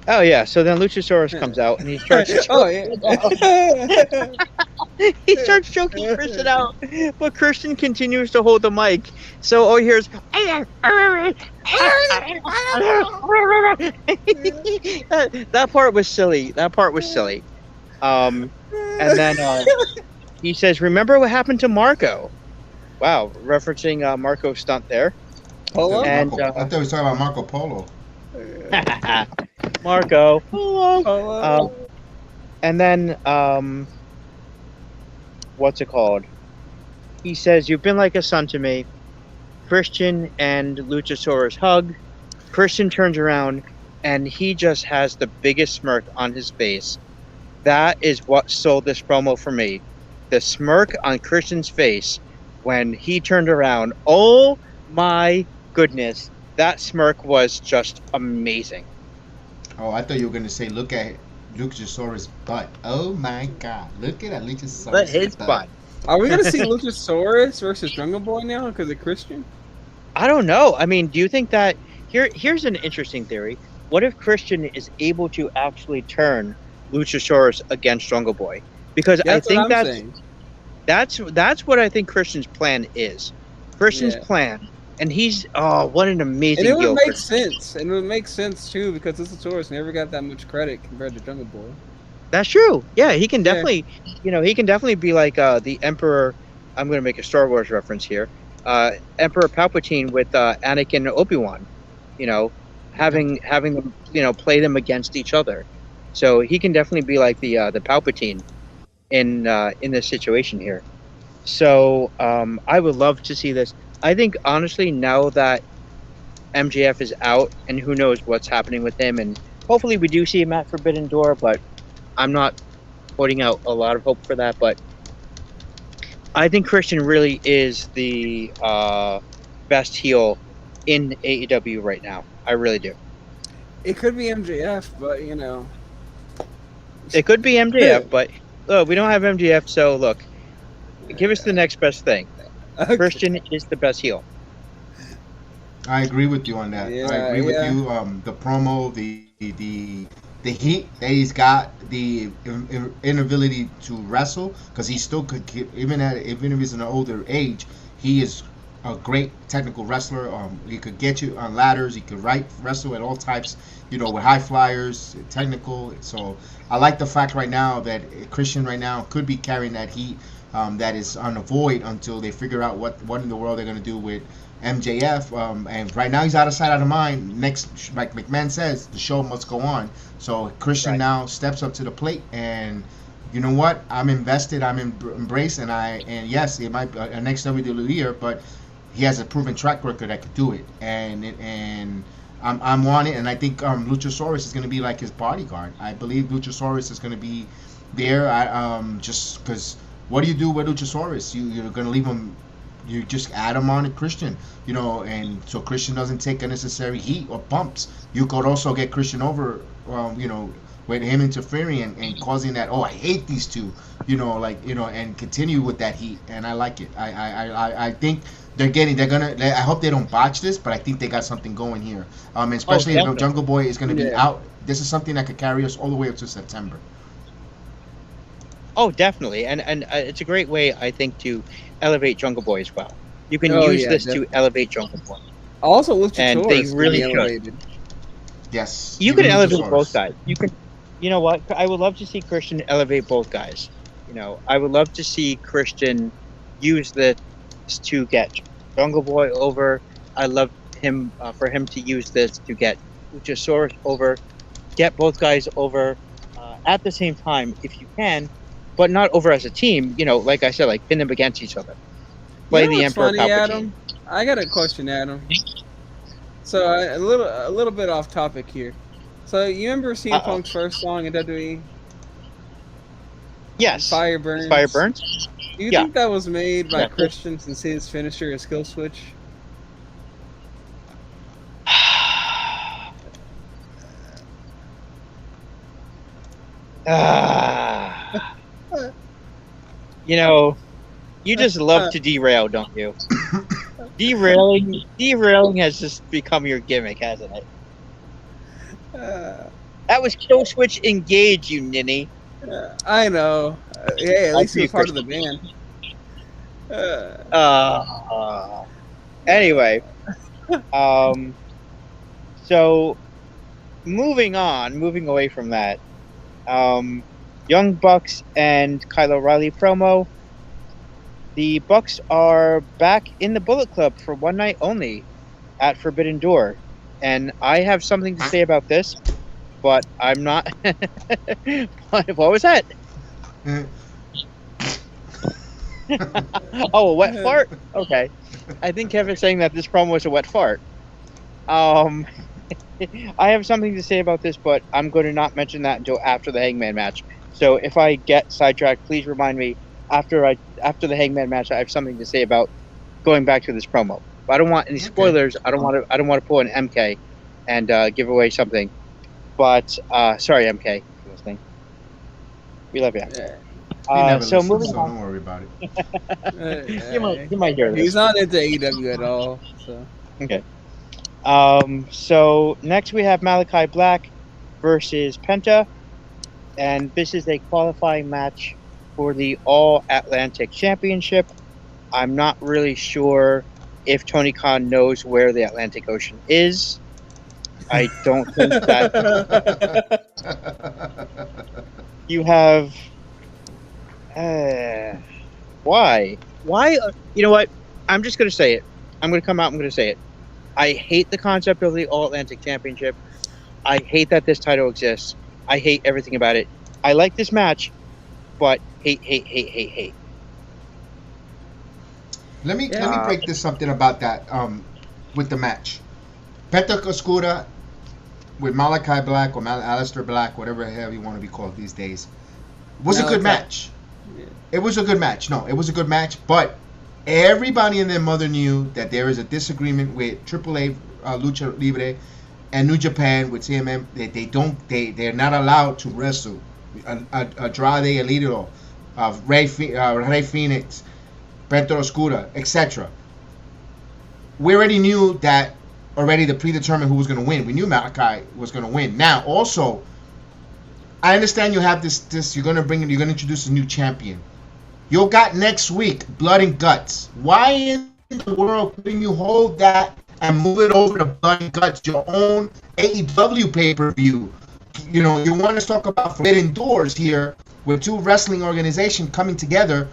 Oh yeah, so then Luchasaurus comes out and he starts. Oh yeah. He starts choking Christian out, but Christian continues to hold the mic. So all he hears. That part was silly. And then he says, "Remember what happened to Marco?" Wow, referencing Marco's stunt there. Polo? And I thought we were talking about Marco Polo. Marco. Polo. And then, what's it called? He says, "You've been like a son to me." Christian and Luchasaurus hug. Christian turns around, and he just has the biggest smirk on his face. That is what sold this promo for me. The smirk on Christian's face when he turned around. Oh my goodness. That smirk was just amazing. Oh, I thought you were going to say, look at Luchasaurus' butt. Oh my God. Look at that Luchasaurus' But his butt. Are we gonna see Luchasaurus versus Jungle Boy now because of Christian? I don't know. I mean, do you think that here's an interesting theory. What if Christian is able to actually turn Luchasaurus against Jungle Boy? Because I think that's what I think Christian's plan is. Christian's plan. And he's what an amazing And it would make Christian. sense. And it would make sense too because Luchasaurus never got that much credit compared to Jungle Boy. That's true. Yeah, he can definitely, he can definitely be like the Emperor. I'm going to make a Star Wars reference here. Emperor Palpatine with Anakin and Obi-Wan. You know, having them, play them against each other. So he can definitely be like the Palpatine in this situation here. So I would love to see this. I think honestly, now that MJF is out, and who knows what's happening with him, and hopefully we do see him at Forbidden Door, but I'm not putting out a lot of hope for that. But I think Christian really is the best heel in AEW right now. I really do. It could be MJF, but It could be MJF, but look, we don't have MJF, so look, give us the next best thing. Okay. Christian is the best heel. I agree with you on that. Yeah, I agree with you. The promo, the heat that he's got, the inability to wrestle, because he still could get, even if he's in an older age, he is a great technical wrestler. He could get you on ladders. He could wrestle at all types, with high flyers, technical. So I like the fact right now that Christian right now could be carrying that heat that is on the void until they figure out what in the world they're going to do with MJF. And right now he's out of sight, out of mind. Next, like McMahon says, the show must go on. So Christian now steps up to the plate, and you know what? I'm invested. I'm embraced, and yes, it might be a next WWE year, but he has a proven track record that could do it, and I'm on it, and I think Luchasaurus is going to be like his bodyguard. I believe Luchasaurus is going to be there. Just because, what do you do with Luchasaurus? You're going to leave him. You just add him on to Christian, and so Christian doesn't take unnecessary heat or bumps. You could also get Christian over, with him interfering and causing that. Oh, I hate these two, and continue with that heat. And I like it. I think they're gonna. I hope they don't botch this, but I think they got something going here. Especially if Jungle Boy is gonna be out. This is something that could carry us all the way up to September. Oh, definitely, and it's a great way, I think, to elevate Jungle Boy as well. You can use this to elevate Jungle Boy. Also, Luchasaurus and they really elevated. Yes, you can elevate both guys. You can, you know what? I would love to see Christian elevate both guys. I would love to see Christian use this to get Jungle Boy over. I love him for him to use this to get Luchasaurus over, get both guys over at the same time if you can. But not over as a team, like I said, like pin them against each other. Play the Emperor funny, Palpatine. Adam? I got a question, Adam. So a little bit off topic here. So you remember CM Punk's first song in WWE? Yes. Fire Burns. Fire Burns? Do you think that was made by Christian since his finisher is Skill Switch? You just love to derail, don't you? Derailing has just become your gimmick, hasn't it? That was Kill Switch Engage, you ninny. I know. Yeah, at least he was part of the band. Anyway, so moving away from that, Young Bucks and Kyle O'Reilly promo. The Bucks are back in the Bullet Club for one night only at Forbidden Door. And I have something to say about this, but I'm not... What was that? Oh, a wet fart? Okay. I think Kevin's saying that this promo was a wet fart. I have something to say about this, but I'm going to not mention that until after the Hangman match. So if I get sidetracked, please remind me after the Hangman match. I have something to say about going back to this promo. But I don't want any spoilers. I don't want to pull an MK and give away something. But sorry, MK, if you're listening. We love you. So moving on. Don't worry about it. You might hear this. He's not into AEW at all. So. Okay. So next we have Malakai Black versus Penta, and this is a qualifying match for the All-Atlantic Championship. I'm not really sure if Tony Khan knows where the Atlantic Ocean is. I don't think that. You have. Why? You know what? I'm just going to say it. I'm going to come out. I'm going to say it. I hate the concept of the All-Atlantic Championship. I hate that this title exists. I hate everything about it. I like this match, but hate. Let me break this something about that with the match. Penta Oscuro with Malakai Black or Aleister Black, whatever the hell you want to be called these days, was a good match. Yeah. It was a good match. No, it was a good match, but everybody and their mother knew that there is a disagreement with AAA Lucha Libre and New Japan with CMM. They're not allowed to wrestle Andrade El Idolo, Rey Fenix, Penta Oscuro, etc. We already knew that already, the predetermined who was going to win. We knew Malakai was going to win. Now, also, I understand you have this. You're going to introduce a new champion. You got next week Blood and Guts. Why in the world couldn't you hold that and move it over to Blood and Guts, your own AEW pay-per-view? You know, you want to talk about forbidden doors here with two wrestling organizations coming together.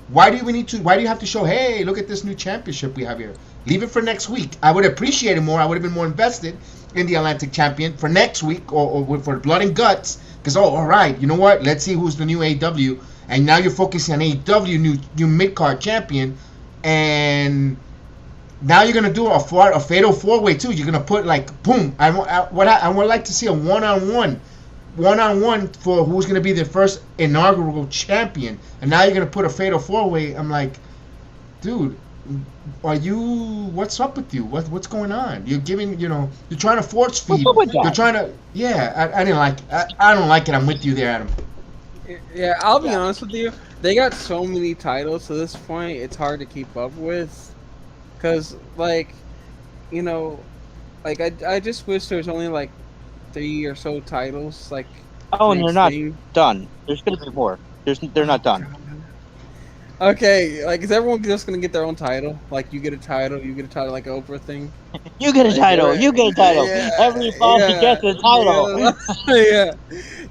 Why do you have to show, hey, look at this new championship we have here? Leave it for next week. I would appreciate it more. I would have been more invested in the Atlantic champion for next week or for Blood and Guts. Because, all right, you know what? Let's see who's the new AEW. And now you're focusing on AEW, new mid-card champion. And now you're going to do a fatal four-way, too. You're going to put, like, boom. I would like to see a one-on-one for who's going to be the first inaugural champion. And now you're going to put a fatal four-way. I'm like, dude, what's up with you? What's going on? You're giving, you're trying to force feed. You're trying to, I didn't like it. I don't like it. I'm with you there, Adam. Yeah, I'll be honest with you. They got so many titles to this point, it's hard to keep up with. Because, I just wish there was only, 3 or so titles. And they're not done. There's going to be more. They're not done. Okay, is everyone just going to get their own title? You get a title, like an Oprah thing? You get a title, you get a title. Yeah, everybody gets a title.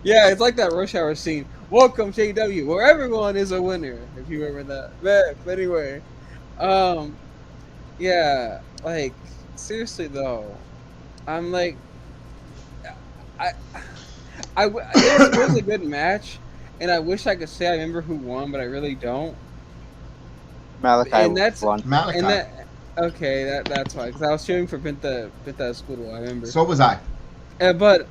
Yeah, it's like that Rush Hour scene. Welcome to AEW, where everyone is a winner, if you remember that. But anyway, seriously though, I'm it was a good match, and I wish I could say I remember who won, but I really don't. Malakai won. Malakai. That's why, because I was cheering for Penta Oscuro, I remember. So was I. But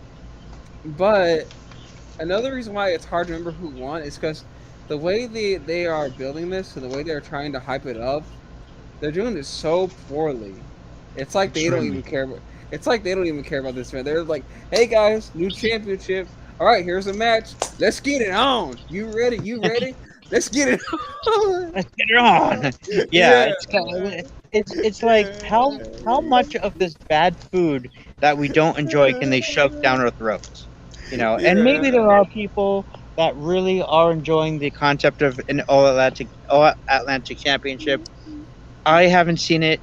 another reason why it's hard to remember who won is because the way they are building this and the way they're trying to hype it up, they're doing it so poorly. It's like they don't even care about. It's like they don't even care about this, man. They're like, "Hey guys, new championship. All right, here's a match. Let's get it on. You ready? Let's get it on. Let's get it on." Yeah. It's like how much of this bad food that we don't enjoy can they shove down our throats? And maybe there are people that really are enjoying the concept of an All-Atlantic Championship. I haven't seen it.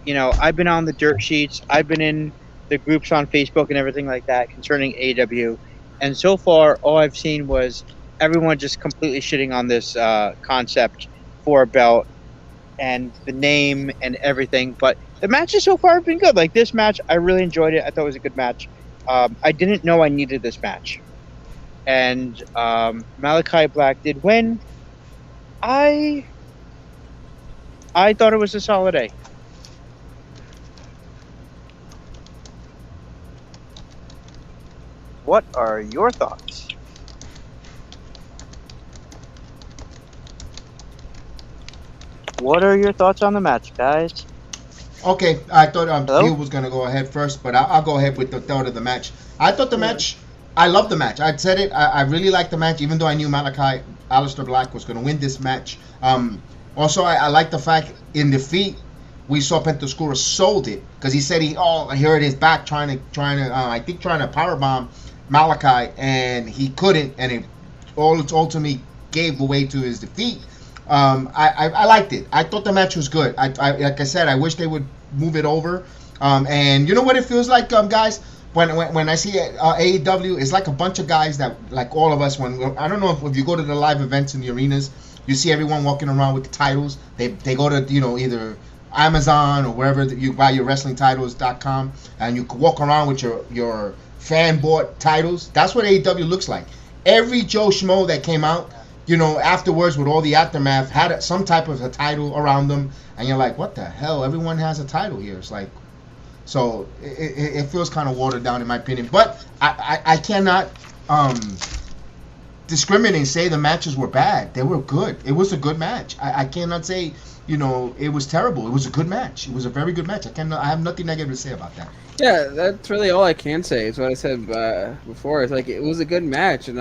I've been on the dirt sheets. I've been in the groups on Facebook and everything like that concerning AEW. And so far, all I've seen was everyone just completely shitting on this concept for a belt and the name and everything. But the matches so far have been good. Like this match, I really enjoyed it. I thought it was a good match. I didn't know I needed this match. And Malakai Black did win. I thought it was a solid A. What are your thoughts? What are your thoughts on the match, guys? Okay, I thought Gil was going to go ahead first, but I'll go ahead with the thought of the match. I thought the match, I love the match. I said it, I really liked the match, even though I knew Aleister Black was going to win this match. Also, I like the fact in defeat, we saw Penta Oscuro sold it, because he said here it is back trying to powerbomb Malakai, and he couldn't, and it ultimately gave way to his defeat. I liked it. I thought the match was good. Like I said, I wish they would move it over. And you know what it feels like, guys? When I see AEW, it's like a bunch of guys that, like all of us, I don't know if you go to the live events in the arenas, you see everyone walking around with the titles. They go to, either Amazon or wherever you buy your WrestlingTitles.com, and you can walk around with your fan bought titles. That's what AEW looks like. Every Joe Schmo that came out, afterwards with all the aftermath, had some type of a title around them, and you're like, what the hell? Everyone has a title here. It's like, so it feels kind of watered down in my opinion. But I cannot discriminate and say the matches were bad. They were good. It was a good match. I cannot say it was terrible. It was a good match. It was a very good match. I have nothing negative to say about that. Yeah, that's really all I can say. Is what I said before. It's like it was a good match, and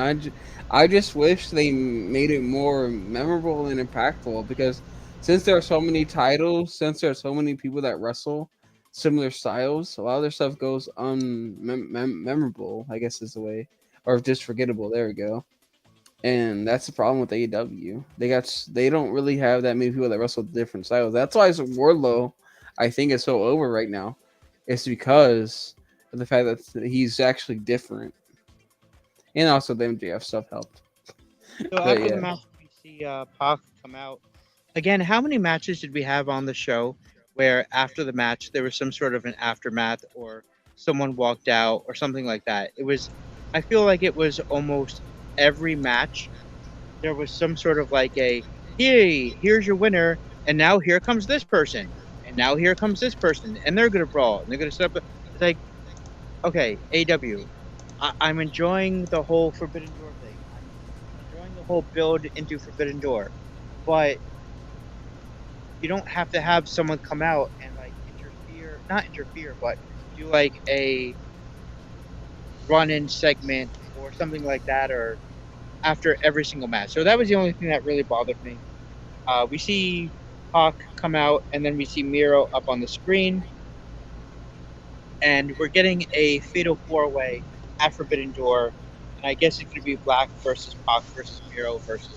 I just wish they made it more memorable and impactful, because since there are so many titles, since there are so many people that wrestle similar styles, a lot of their stuff goes unmemorable, I guess is the way, or just forgettable. There we go. And that's the problem with AEW. They don't really have that many people that wrestle different styles. That's why Wardlow, I think, is so over right now. It's because of the fact that he's actually different. And also the MJF stuff helped. So after the match, we see Pac come out. Again, how many matches did we have on the show where after the match there was some sort of an aftermath, or someone walked out or something like that? I feel like it was almost every match there was some sort of like a, hey, here's your winner, and now here comes this person, and now here comes this person, and they're gonna brawl, and they're gonna set up. It's like, okay, AEW, I'm enjoying the whole Forbidden Door thing. I'm enjoying the whole build into Forbidden Door, but you don't have to have someone come out and like not interfere, but do like a run-in segment or something like that, or after every single match. So that was the only thing that really bothered me. We see Pac come out, and then we see Miro up on the screen, and we're getting a fatal four-way at Forbidden Door, and I guess it's going to be Black versus Pac versus Miro versus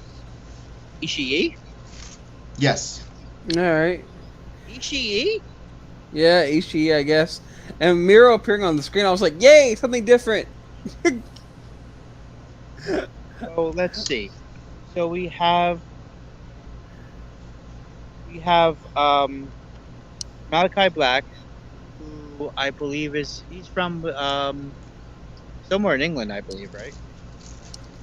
Ishii. Yes. All right. Ishii? Yeah, Ishii, I guess. And Miro appearing on the screen, I was like, yay, something different. So let's see. So we have Malakai Black, who I believe he's from somewhere in England, I believe, right?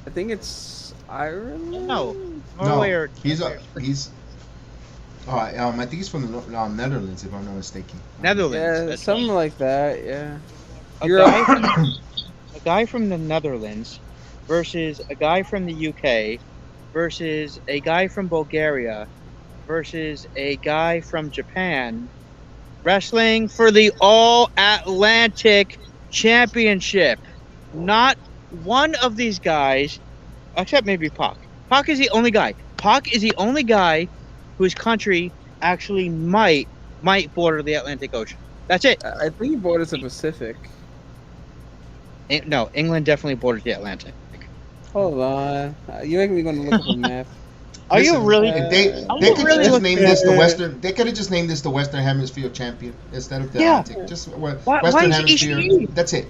I think it's Ireland. No, No, Norway or he's I think he's from the Netherlands, if I'm not mistaken. Netherlands. Yeah, that's something right. like that. Yeah. A guy from the Netherlands versus a guy from the UK versus a guy from Bulgaria versus a guy from Japan, wrestling for the All-Atlantic Championship. Not one of these guys, except maybe Pac. Pac is the only guy. Pac is the only guy whose country actually might border the Atlantic Ocean. That's it. I think he borders the Pacific. No, England definitely borders the Atlantic. Hold on. You're making me going to look up a map. Are you Listen, really? They could really just name this the looking- Western. They could have just named this the Western Hemisphere champion instead of the Yeah. Atlantic. Just why Western is Hemisphere. Ishii? That's it.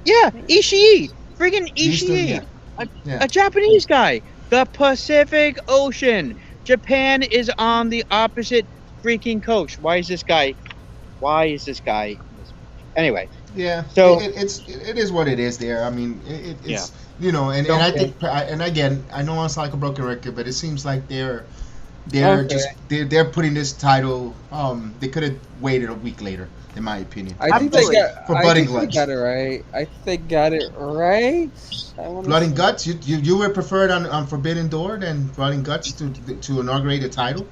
Yeah, Ishii. Friggin' Eastern, Ishii. yeah. A Japanese guy. The Pacific Ocean. Japan is on the opposite freaking coast. Why is this guy? Anyway. Yeah. So- it is what it is. There. I mean, it's Yeah. and I think, and again, I know it's like a broken record, but it seems like they're they're putting this title. They could have waited a week later, in my opinion. I think they for Blood and Guts. got it right. I think they got it right. Blood and Guts. You were preferred on Forbidden Door than Blood and Guts to inaugurate a title.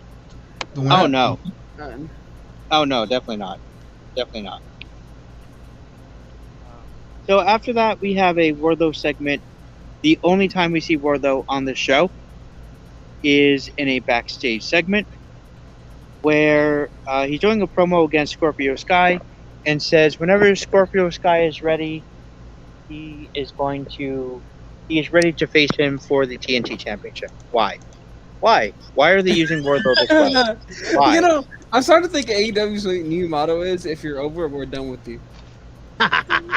The winner? Oh no. Oh no, definitely not. Definitely not. So after that, we have a Wardlow segment. The only time we see Wardlow on the show is in a backstage segment where he's doing a promo against Scorpio Sky and says whenever Scorpio Sky is ready, he is ready to face him for the TNT Championship. Why? Why are they using Wardlow this way? Why? You know, I'm starting to think AEW's new motto is, if you're over, we're done with you.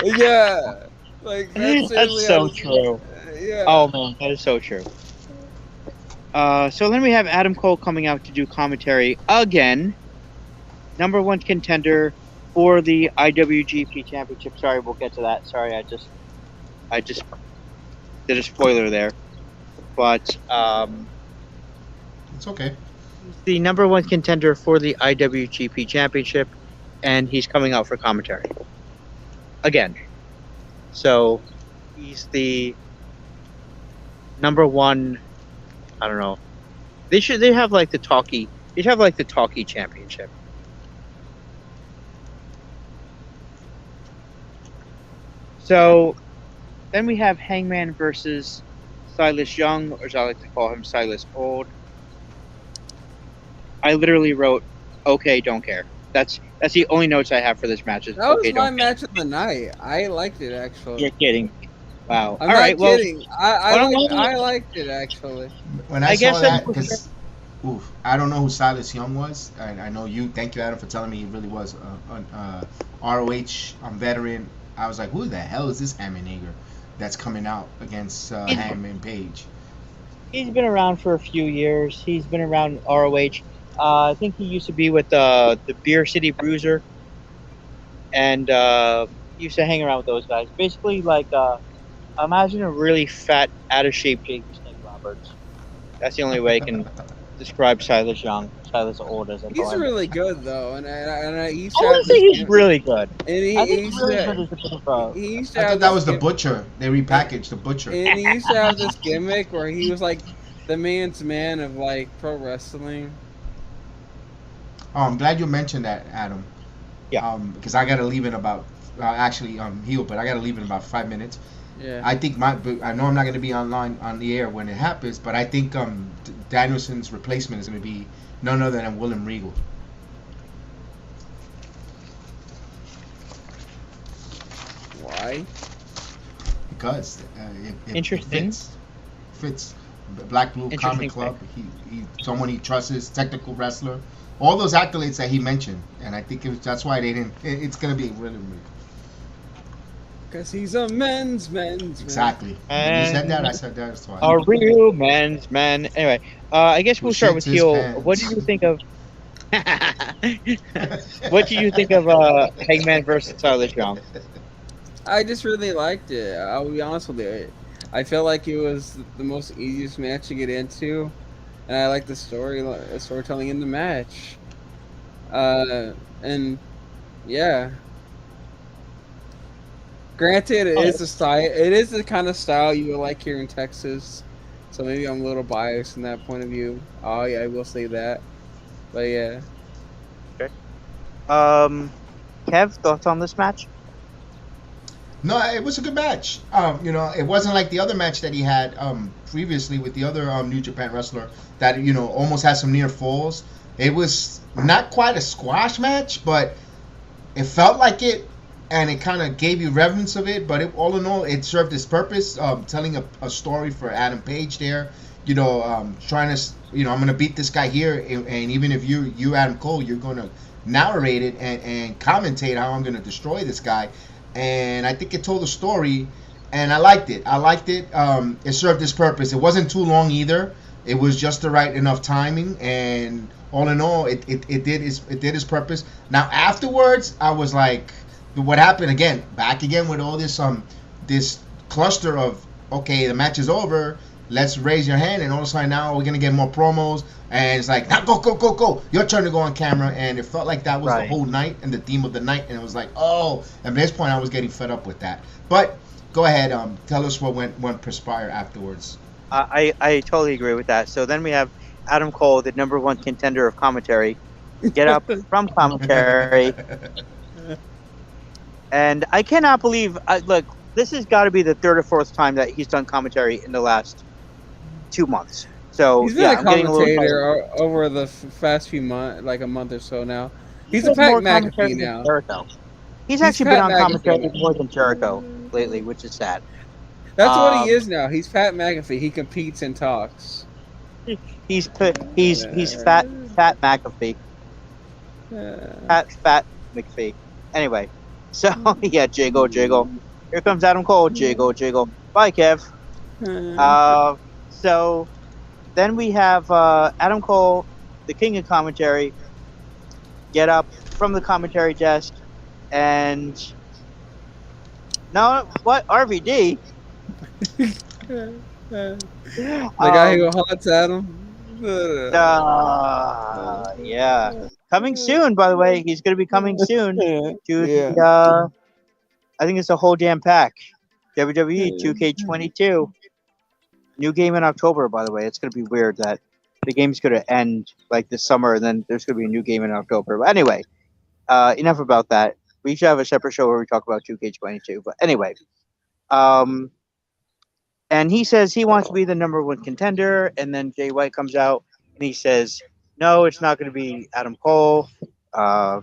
Yeah. Like, That's so true. Yeah. Oh man, that is so true. So then we have Adam Cole coming out to do commentary again, number one contender for the IWGP Championship. Sorry, we'll get to that. Sorry, I just did a spoiler there. But It's okay. he's the number one contender for the IWGP Championship, and he's coming out for commentary again. So he's the number one. I don't know. They have like the talkie. They should have like the talkie championship. So then we have Hangman versus Silas Young, or as I like to call him, Silas Old. I literally wrote, "Okay, don't care." That's the only notes I have for this match. Is That was okay, my don't care. match of the night. I liked it actually. You're kidding. Wow. I'm All not right. Well, kidding. I liked it actually. When I I guess saw that, that's- because I don't know who Silas Young was, and I know you. Thank you, Adam, for telling me he really was an ROH veteran. I was like, who the hell is this Hammernager that's coming out against Hangman Page? he's been around for a few years. He's been around ROH. I think he used to be with the Beer City Bruiser, and he used to hang around with those guys. Basically, like imagine a really fat, out of shape Jake the Snake Roberts. That's the only way I can describe Silas Young, Silas Old as I call He's him. really good though, and I used I to wouldn't have say this he's really good. and he I think used he's really to- good as a bit of a. he used to I have thought that this was the gim- Butcher. They repackaged the Butcher. And he used to have this gimmick where he was like the man's man of like pro wrestling. Oh, I'm glad you mentioned that, Adam. Yeah. Because I gotta leave in about heel, but I gotta leave in about 5 minutes. Yeah. I think I know I'm not gonna be online on the air when it happens, but I think Danielson's replacement is gonna be none other than William Regal. Why? Because it Interesting. fits. Black Blue Interesting Comic Club. He someone he trusts, technical wrestler. All those accolades that he mentioned, and I think that's why they didn't. It's gonna be really. Because he's a men's man. Exactly. When you said that, I said that. That's why. A real man's man. Anyway, I guess we'll Who start with shits his heel. pants. What do you think of? What do you think of Hangman versus Silas Young? I just really liked it. I'll be honest with you. I felt like it was the most easiest match to get into, and I like the storytelling in the match. And yeah. Granted, it is the style. It is the kind of style you would like here in Texas. So maybe I'm a little biased in that point of view. Oh yeah, I will say that. But yeah. Kev, thoughts on this match? No, it was a good match. It wasn't like the other match that he had previously with the other New Japan wrestler that almost had some near falls. It was not quite a squash match, but it felt like it, and it kind of gave you reverence of it. But all in all, it served its purpose, telling a story for Adam Page there. Trying to, I'm gonna beat this guy here, and even if you Adam Cole, you're gonna narrate it and commentate how I'm gonna destroy this guy. And I think it told a story, and I liked it. It served its purpose. It wasn't too long either. It was just the right enough timing, and all in all, it did its purpose. Now afterwards, I was like, what happened again? Back again with all this cluster of, okay, the match is over. Let's raise your hand, and all of a sudden now we're gonna get more promos, and it's like, now go, your turn to go on camera, and it felt like that was the whole night and the theme of the night, and it was like, oh, at this point I was getting fed up with that. But go ahead, tell us what transpired afterwards. I totally agree with that. So then we have Adam Cole, the number one contender of commentary, get up from commentary, and I cannot believe. Look, this has got to be the third or fourth time that he's done commentary in the last 2 months. So He's been yeah, a I'm getting a little commentator over the past few months, like a month or so now. He's does a Pat more commentary McAfee than now. Jericho. He's actually been Pat on commentary McAfee. more than Jericho lately, which is sad. That's what he is now. He's Pat McAfee. He competes and talks. He's fat McAfee. Fat McAfee. Anyway, so yeah, jiggle. Here comes Adam Cole. Jiggle. Bye, Kev. So then we have Adam Cole, the king of commentary, get up from the commentary desk, and no, what RVD? The guy who haunts Adam. Yeah, coming soon. By the way, he's going to be coming soon to the. I think it's the whole damn pack. WWE 2K22. New game in October, by the way. It's going to be weird that the game's going to end like this summer and then there's going to be a new game in October. But anyway, enough about that. We should have a separate show where we talk about 2K22. But anyway, and he says he wants to be the number one contender. And then Jay White comes out and he says, no, it's not going to be Adam Cole. It's not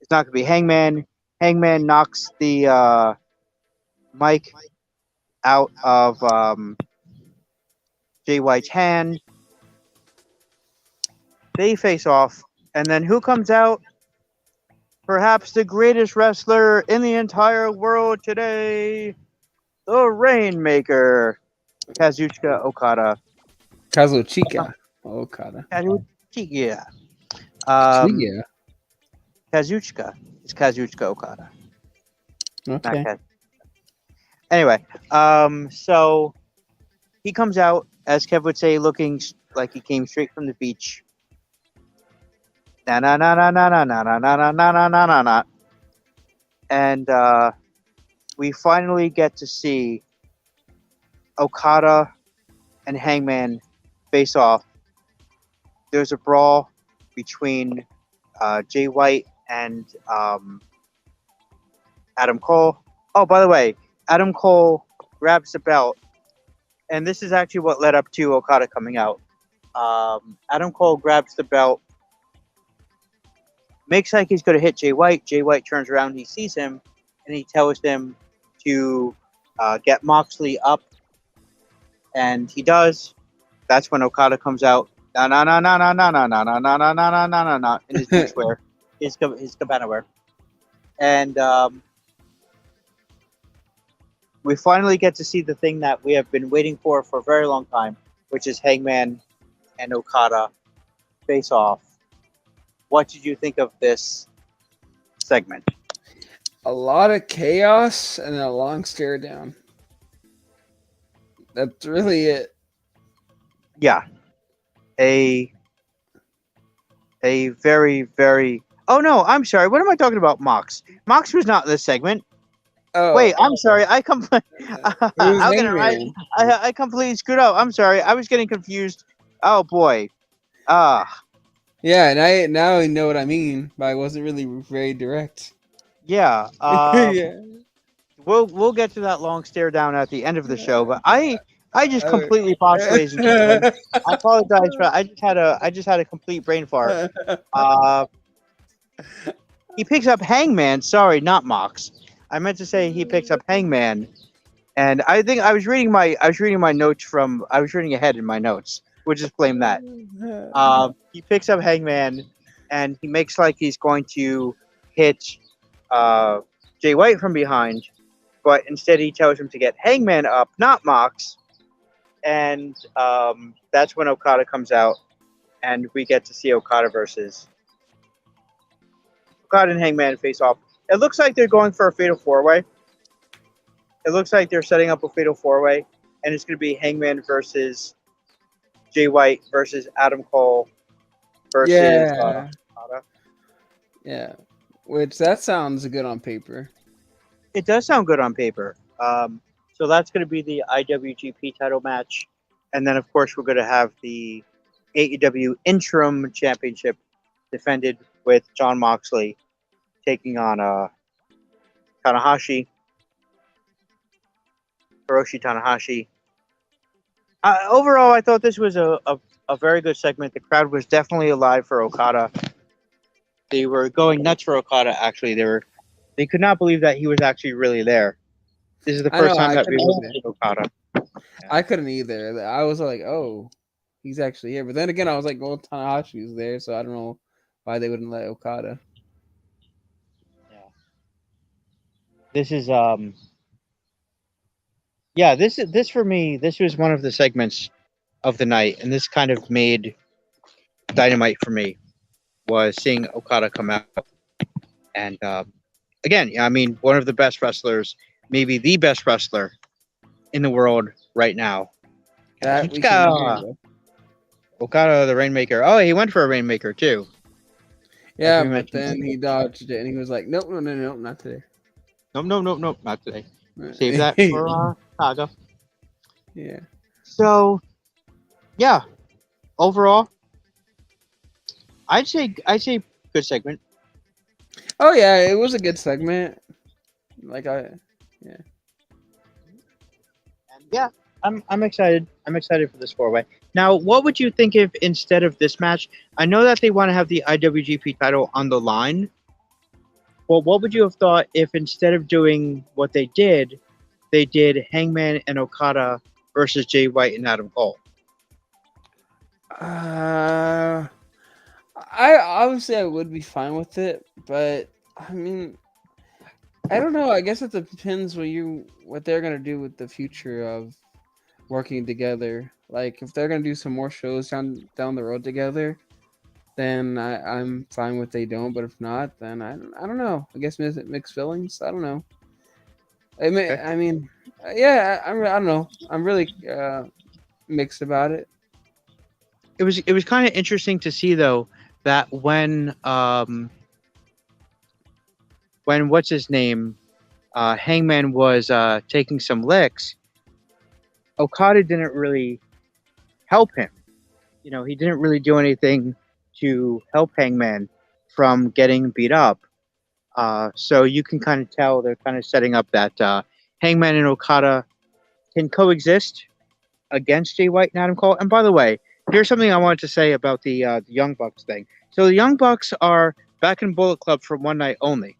going to be Hangman. Hangman knocks the mic out of Jay White's hand. They face off, and then who comes out? Perhaps the greatest wrestler in the entire world today, the Rainmaker, Kazuchika Okada. Kazuchika Okada. Kazuchika. Kazuchika. It's Kazuchika Okada. Okay. Anyway, so he comes out, as Kev would say, looking like he came straight from the beach. Na na na na na na na na na na na na na na. And we finally get to see Okada and Hangman face off. There's a brawl between Jay White and Adam Cole. Oh, by the way, Adam Cole grabs the belt, and this is actually what led up to Okada coming out. Adam Cole grabs the belt, makes like he's going to hit Jay White. Jay White turns around, he sees him, and he tells him to get Moxley up, and he does. That's when Okada comes out, na na na na na na na na na na na na na na in his beachwear, his cabana wear, and we finally get to see the thing that we have been waiting for a very long time, which is Hangman and Okada face off. What did you think of this segment? A lot of chaos and a long stare down. That's really it. Yeah. A very, very... Oh, no, I'm sorry. What am I talking about, Mox? Mox was not in this segment. Oh, wait, I'm sorry. I completely screwed up. I'm sorry. I was getting confused. Oh boy. Yeah, and now I know what I mean, but I wasn't really very direct. Yeah. Yeah. We'll get to that long stare down at the end of the show, but I just completely botched, ladies and gentlemen. I apologize for I just had a complete brain fart. He picks up Hangman. Sorry, not Mox. I meant to say he picks up Hangman, and I think I was reading my notes from. I was reading ahead in my notes. We'll just blame that. He picks up Hangman, and he makes like he's going to hit Jay White from behind, but instead he tells him to get Hangman up, not Mox. And that's when Okada comes out, and we get to see Okada and Hangman face off. It looks like they're going for a fatal four-way. It looks like they're setting up a fatal four-way, and it's going to be Hangman versus Jay White versus Adam Cole versus Okada. Yeah, which that sounds good on paper. It does sound good on paper. So that's going to be the IWGP title match, and then of course we're going to have the AEW Interim Championship defended with Jon Moxley taking on Hiroshi Tanahashi. Overall, I thought this was a very good segment. The crowd was definitely alive for Okada. They were going nuts for Okada. Actually, they could not believe that he was actually really there. This is the first time that we were seeing Okada. I couldn't either. I was like, oh, he's actually here. But then again, I was like, well, Tanahashi was there, so I don't know why they wouldn't let Okada. This is this for me, this was one of the segments of the night, and this kind of made Dynamite for me. was seeing Okada come out. And again, I mean, one of the best wrestlers, maybe the best wrestler in the world right now. That we can agree with. Okada, the Rainmaker. Oh, he went for a Rainmaker too. Yeah, we but mentioned then he dodged it and he was like, nope, no, not today. Nope, not today. Save that for Saga. Yeah. So, yeah, overall, I'd say good segment. Oh yeah, it was a good segment. And yeah, I'm excited. I'm excited for this 4-way. Now, what would you think if instead of this match, I know that they want to have the IWGP title on the line. Well, what would you have thought if instead of doing what they did Hangman and Okada versus Jay White and Adam Cole? I obviously I would be fine with it, but I mean, I don't know. I guess it depends what they're gonna do with the future of working together. Like if they're gonna do some more shows down the road together, then I'm fine with they don't. But if not, then I don't know. I guess mixed feelings. I don't know. I mean, yeah, I don't know. I'm really mixed about it. It was kind of interesting to see though that when what's his name, Hangman was taking some licks, Okada didn't really help him. You know, he didn't really do anything to help Hangman from getting beat up. So you can kind of tell they're kind of setting up that Hangman and Okada can coexist against Jay White and Adam Cole. And by the way, here's something I wanted to say about the Young Bucks thing. So the Young Bucks are back in Bullet Club for one night only.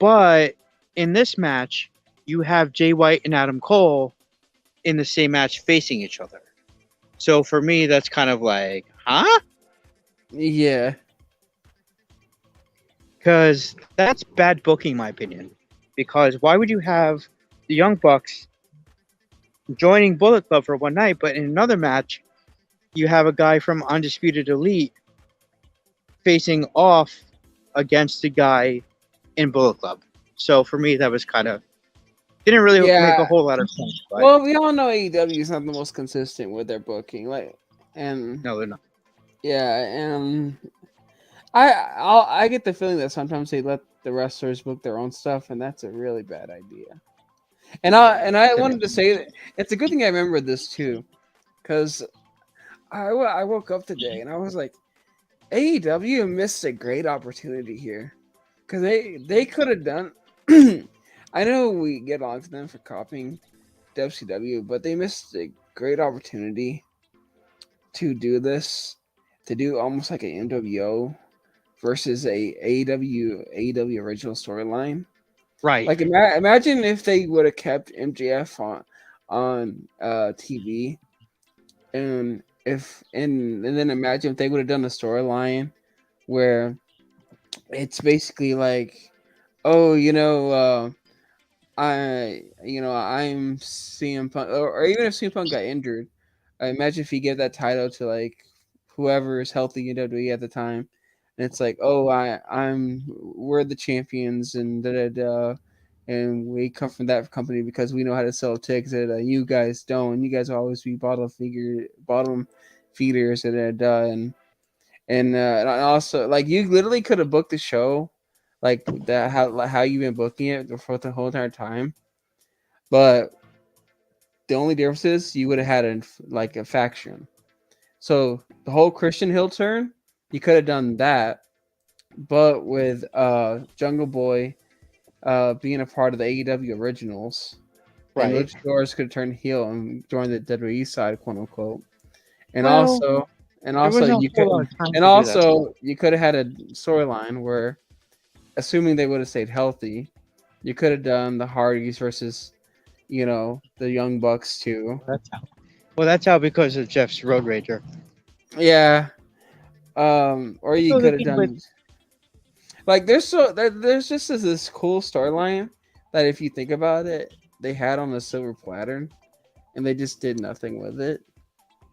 But in this match, you have Jay White and Adam Cole in the same match facing each other. So for me, that's kind of like, huh? Yeah. Because that's bad booking, in my opinion. Because why would you have the Young Bucks joining Bullet Club for one night, but in another match, you have a guy from Undisputed Elite facing off against the guy in Bullet Club. So for me, that was kind of didn't really make a whole lot of sense. But well, we all know AEW is not the most consistent with their booking, no, they're not. Yeah, and I get the feeling that sometimes they let the wrestlers book their own stuff, and that's a really bad idea. And I wanted to say that it's a good thing I remembered this too, because I woke up today and I was like, AEW missed a great opportunity here, because they could have done. I know we get on to them for copying WCW, but they missed a great opportunity to do this, to do almost like an MWO versus a AEW original storyline. Right. Like imagine if they would have kept MJF on TV, and then imagine if they would have done a storyline where it's basically like, oh, I'm CM Punk, or even if CM Punk got injured, I imagine if he gave that title to like whoever is healthy in WWE at the time, and it's like, oh, we're the champions, and and we come from that company because we know how to sell tickets, and you guys don't, and you guys will always be bottom feeders, and also like you literally could have booked the show like that, how you've been booking it for the whole entire time, but the only difference is you would have had a faction. So the whole Christian heel turn, you could have done that, but with Jungle Boy being a part of the AEW originals, right? And Luchadors could turn heel and join the WWE side, quote unquote, you could have had a storyline where, assuming they would have stayed healthy, you could have done the Hardys versus, the Young Bucks too. That's how because of Jeff's Road Rager. Yeah. Or you could have done like there's just this cool storyline that if you think about it, they had on a silver platter, and they just did nothing with it.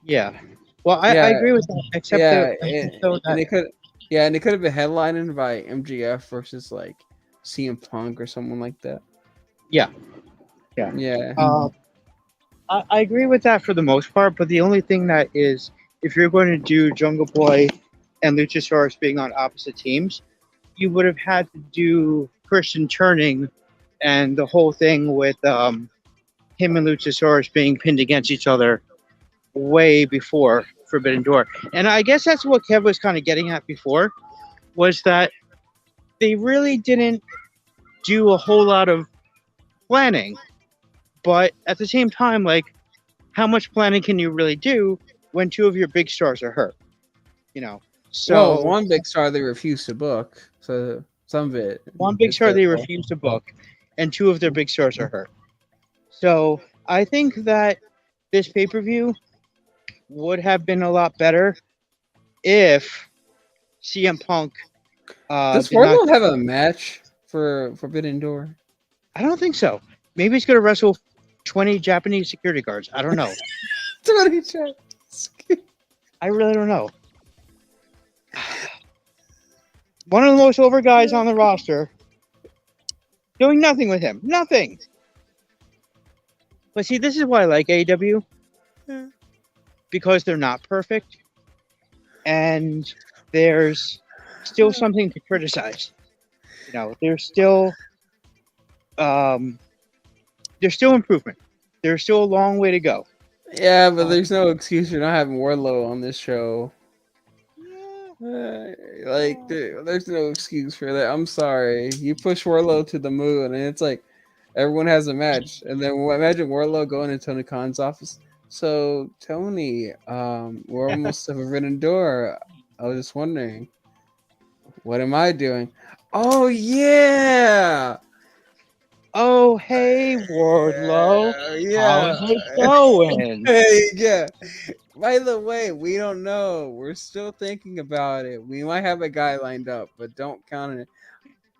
Yeah. Well, I Yeah. agree with that, except Yeah, that, and it could have been headlined by MGF versus like CM Punk or someone like that. yeah. Yeah. I agree with that for the most part, but the only thing that is, if you're going to do Jungle Boy and Luchasaurus being on opposite teams, you would have had to do Christian turning and the whole thing with him and Luchasaurus being pinned against each other way before Forbidden Door. And I guess that's what Kev was kind of getting at before, was that they really didn't do a whole lot of planning. But at the same time, like, how much planning can you really do when two of your big stars are hurt? You know, so Well, one big star they refused to book, so some of it. one big star they refuse to book, and two of their big stars are hurt. So I think that this pay-per-view would have been a lot better if CM Punk. Does did not- Wardlow have a match for Forbidden Door? I don't think so. Maybe he's going to wrestle 20 Japanese security guards. I don't know. 20 chats. I really don't know. One of the most over guys on the roster, doing nothing with him. Nothing. But see, this is why I like AEW. Because they're not perfect. And there's still something to criticize. You know, there's still improvement. There's still a long way to go. Yeah, but there's no excuse for not having Wardlow on this show. There's no excuse for that. I'm sorry. You push Wardlow to the moon, and it's like everyone has a match. And then imagine Wardlow going to Tony Khan's office. So, Tony, we're almost at Forbidden Door. I was just wondering, what am I doing? Oh, yeah! Oh, hey, Wardlow. Yeah. How's it going? Hey, yeah. By the way, we don't know. We're still thinking about it. We might have a guy lined up, but don't count on it.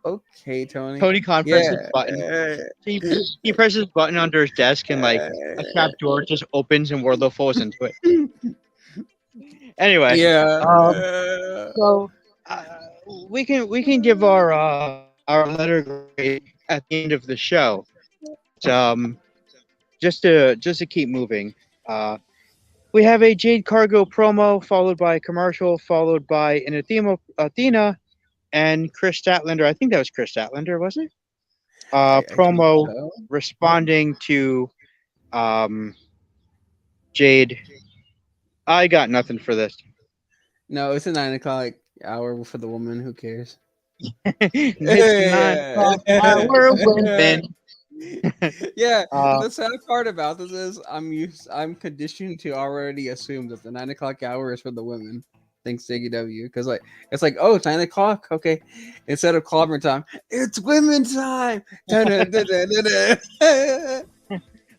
Okay, Tony. Tony Khan presses the button. He presses the button under his desk, and like a trap door just opens, and Wardlow falls into it. Anyway, so we can give our letter grade at the end of the show. Just to keep moving. We have a Jade Cargo promo, followed by a commercial, followed by an Athena and Chris Statlander. I think that was Chris Statlander, wasn't it? Promo so. Responding to Jade. I got nothing for this. No, it's a 9 o'clock hour for the woman. Who cares? It's 9 o'clock hour, women. Yeah, the sad part about this is I'm conditioned to already assume that the 9 o'clock hour is for the women. Thanks to AEW, because like it's like, oh, it's 9 o'clock. Okay, instead of clobber time, it's women time.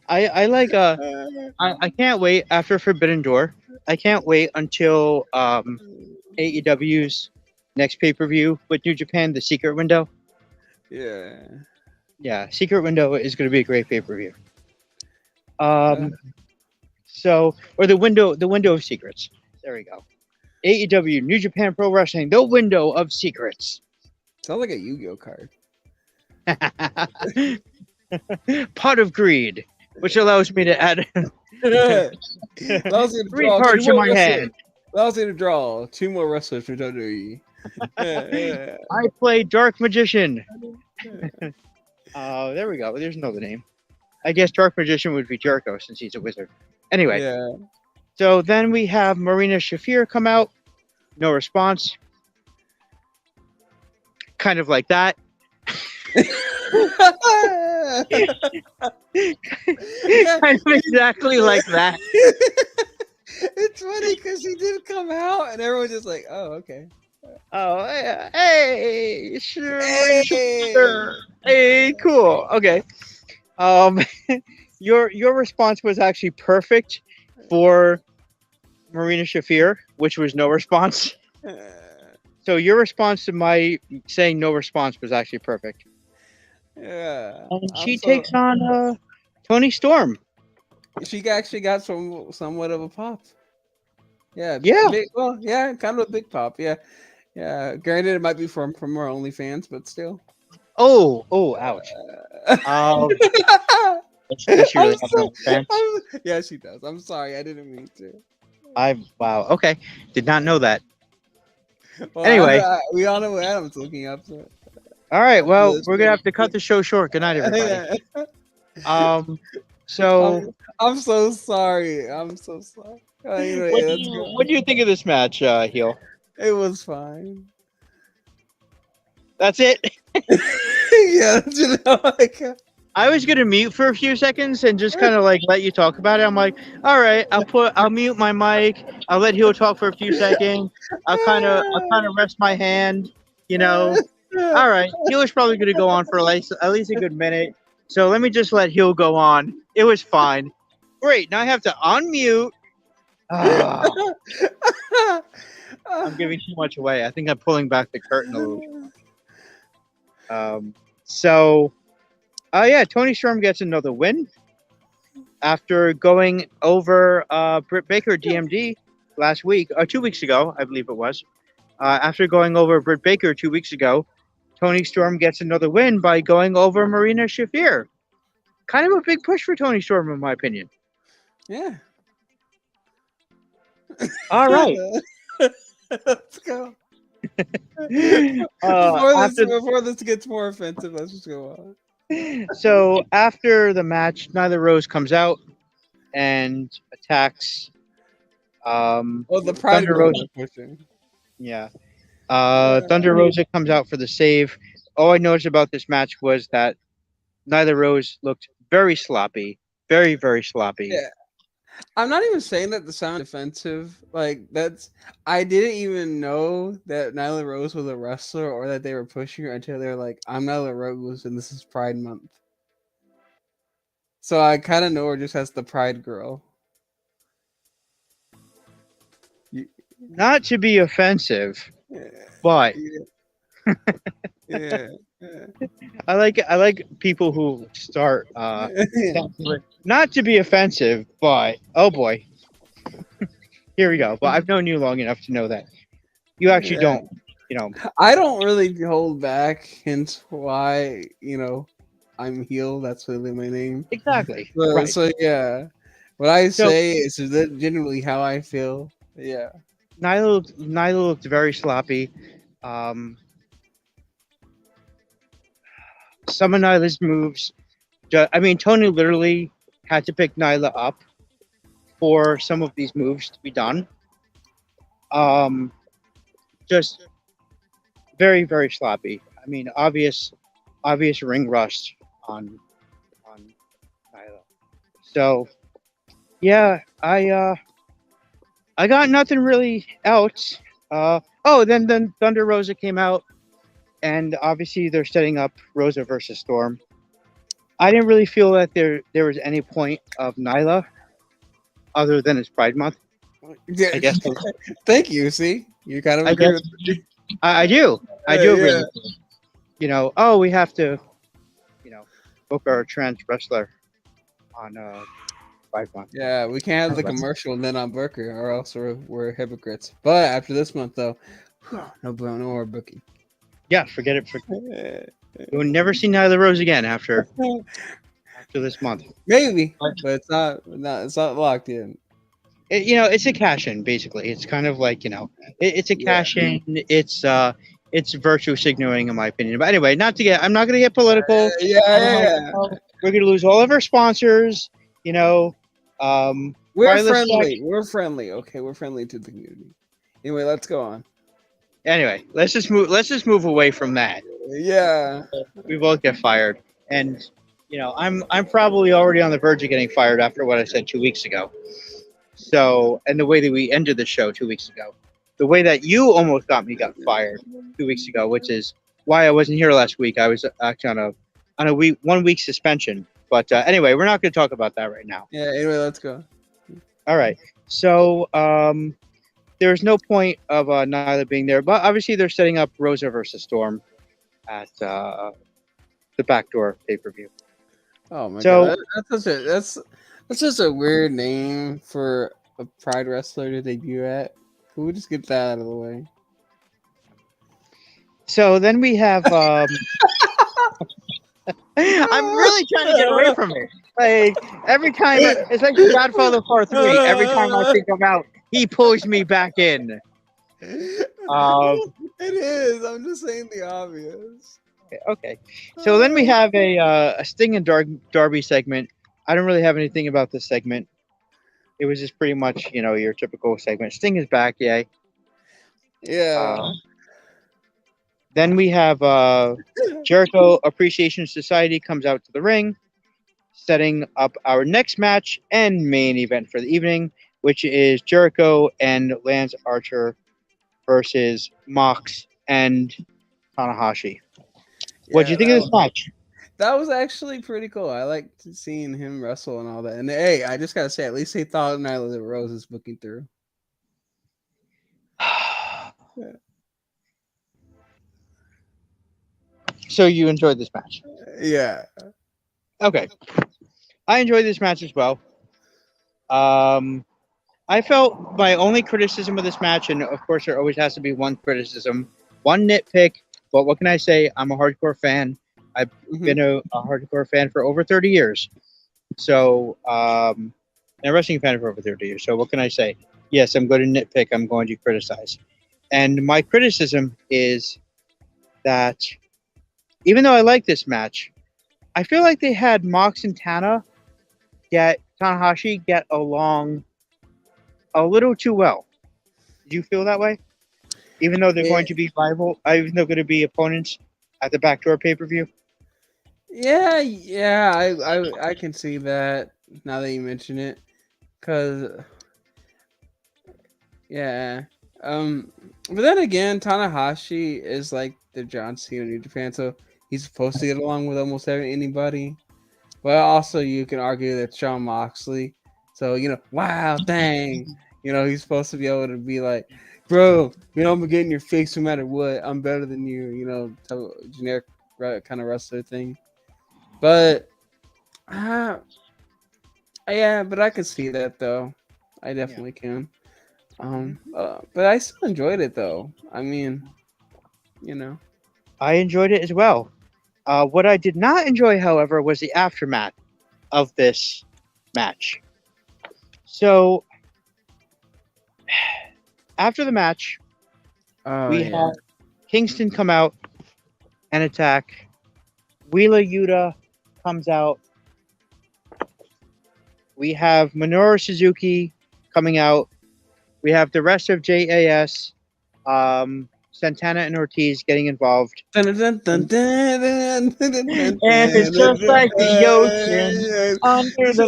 I like I can't wait after Forbidden Door. I can't wait until AEW's next pay-per-view with New Japan, the Secret Window. Yeah, Secret Window is going to be a great pay-per-view. So, or the window of secrets. There we go. AEW, New Japan Pro Wrestling, the window of secrets. Sounds like a Yu-Gi-Oh card. Pot of Greed, which allows me to add allows you to 3 cards in my hand. Allows you to draw 2 more wrestlers for WWE. I play Dark Magician. There we go. There's another name. I guess Dark Magician would be Jericho since he's a wizard. Anyway. Yeah. So then we have Marina Shafir come out. No response. Kind of like that. Kind of exactly like that. It's funny because he did come out and everyone's just like, oh, okay. Oh, hey, sure. Hey, cool. Okay. Your response was actually perfect for Marina Shafir, which was no response. So your response to my saying no response was actually perfect. Yeah. And she takes on Toni Storm. She actually got somewhat of a pop. Yeah, Yeah. well, yeah, kind of a big pop. Yeah, yeah. Granted, it might be from our OnlyFans, but still. Oh, ouch. Does she really have an OnlyFans? Yeah, she does. I'm sorry, I didn't mean to. Wow. Okay, did not know that. Well, Anyway, we all know what Adam's looking up. So. all right. Well, Yes, we're gonna have to cut the show short. Good night, everybody. Yeah. So I'm so sorry. I'm so sorry. Anyway, what do you think of this match, Heel? It was fine. That's it. Yeah, you know, like, I was gonna mute for a few seconds and just kind of like let you talk about it. I'm like, all right, I'll mute my mic. I'll let Heel talk for a few seconds. I'll kind of rest my hand. You know, all right. Heel is probably gonna go on for at least a good minute. So let me just let Heel go on. It was fine. Great. Now I have to unmute. Ah, I'm giving too much away. I think I'm pulling back the curtain a little. Yeah, Tony Storm gets another win after going over Britt Baker DMD last week, 2 weeks ago, I believe it was. After going over Britt Baker 2 weeks ago, Tony Storm gets another win by going over Marina Shafir. Kind of a big push for Tony Storm, in my opinion. Yeah. All right. Let's go. Before this gets more offensive, let's just go on. So after the match, Nyla Rose comes out and attacks. The Pride Thunder Rosa. Pushing. Yeah. Thunder Rosa comes out for the save. All I noticed about this match was that Nyla Rose looked very sloppy, very, very sloppy. Yeah. I'm not even saying that to sound defensive. Like I didn't even know that Nyla Rose was a wrestler or that they were pushing her until they were like, "I'm Nyla Rose and this is Pride Month." So I kind of know her just as the Pride girl. Not to be offensive, but yeah. I like people who start not to be offensive, but oh boy. Here we go. But I've known you long enough to know that you actually don't, I don't really hold back, hence why, I'm heel. That's really my name. Exactly. Right. So yeah. What I say is genuinely how I feel. Yeah. Nyla looked very sloppy. Some of Nyla's moves, Tony literally had to pick Nyla up for some of these moves to be done. Just very, very sloppy. Obvious ring rust on Nyla. So yeah, I got nothing really else. Then Thunder Rosa came out, and obviously they're setting up Rosa versus Storm. I didn't really feel that there was any point of Nyla other than it's Pride Month. Yeah. I guess. Thank you. See, you kind of agree with me. I do. I do agree. We have to, book our trans wrestler on Pride Month. Yeah, we can't have the commercial and then on Booker, or else we're hypocrites. But after this month, though, no more booking. Yeah, forget it. We'll never see Nyla Rose again after this month. Maybe, but it's not locked in. It's a cash in, basically. It's kind of like, it's a cash in. It's virtue signaling, in my opinion. But anyway, I'm not gonna get political. We're gonna lose all of our sponsors. We're friendly. We're friendly. Okay, we're friendly to the community. Anyway, let's go on. Anyway, let's just move away from that. Yeah. We both get fired, and I'm probably already on the verge of getting fired after what I said 2 weeks ago. So, and the way that we ended the show 2 weeks ago, the way that you almost got fired 2 weeks ago, which is why I wasn't here last week. I was actually on a 1 week suspension. But anyway, we're not going to talk about that right now. Yeah. Anyway, let's go. All right. So there's no point of Nyla being there, but obviously they're setting up Rosa versus Storm at the Backdoor pay-per-view. Oh my god, that's just a weird name for a Pride wrestler to debut at? Can we just get that out of the way? So then we have. I'm really trying to get away from it. Like every time, it's like the Godfather Part 3. Every time I think about, he pulls me back in. It is. I'm just saying the obvious. Okay. So then we have a Sting and Darby segment. I don't really have anything about this segment. It was just pretty much, your typical segment. Sting is back, yay. Yeah. Then we have Jericho Appreciation Society comes out to the ring, setting up our next match and main event for the evening, which is Jericho and Lance Archer versus Mox and Tanahashi. What do you think of this match? That was actually pretty cool. I liked seeing him wrestle and all that. And hey, I just gotta say, at least they thought Nyla Rose is booking through. So you enjoyed this match? Yeah. Okay. I enjoyed this match as well. I felt my only criticism of this match, and of course there always has to be one criticism, one nitpick, but what can I say? I'm a hardcore fan. I've been a hardcore fan for over 30 years. So, and a wrestling fan for over 30 years. So what can I say? Yes, I'm going to nitpick. I'm going to criticize. And my criticism is that even though I like this match, I feel like they had Mox and Tanahashi get along a little too well. Did you feel that way? Even though they're going to be even though going to be opponents at the Backdoor pay-per-view? Yeah, I can see that now that you mention it. Cause but then again, Tanahashi is like the John Cena New Japan, so he's supposed to get along with almost anybody. But also, you can argue that Shawn Moxley. So wow, dang, he's supposed to be able to be like, bro, I'm gonna get in your face no matter what. I'm better than you. Generic kind of wrestler thing. But but I can see that though. I definitely can. But I still enjoyed it though. I mean, I enjoyed it as well. What I did not enjoy, however, was the aftermath of this match. So, after the match, we have Kingston come out and attack. Wheeler Yuta comes out. We have Minoru Suzuki coming out. We have the rest of JAS, Santana and Ortiz getting involved. And it's just like the ocean under the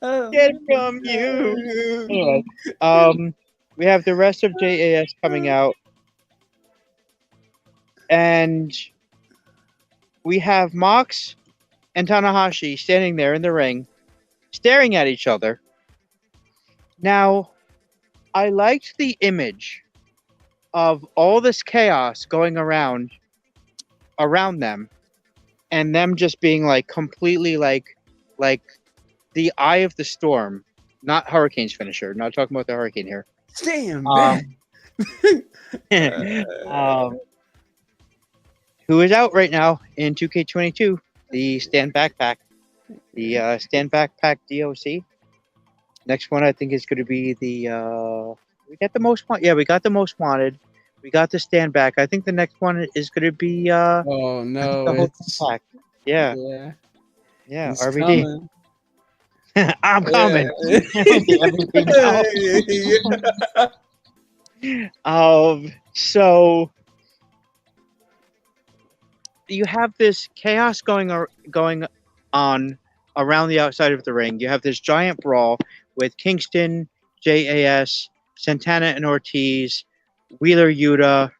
moon. Get from you. Anyway, we have the rest of JAS coming out. And we have Mox and Tanahashi standing there in the ring, staring at each other. Now, I liked the image of all this chaos going around them, and them just being like completely like the eye of the storm, not Hurricane's finisher. Not talking about the Hurricane here. Stand back. Who is out right now in 2K22? The Stand Back Pack. The Stand Back Pack DOC. Next one I think is going to be the we got the most wanted. Yeah, we got the most wanted. We got the Stand Back. I think the next one is going to be oh no, the whole pack. Yeah. He's RVD. coming. I'm coming. Everything else. So you have this chaos going on around the outside of the ring. You have this giant brawl with Kingston, JAS, Santana and Ortiz, Wheeler Yuta,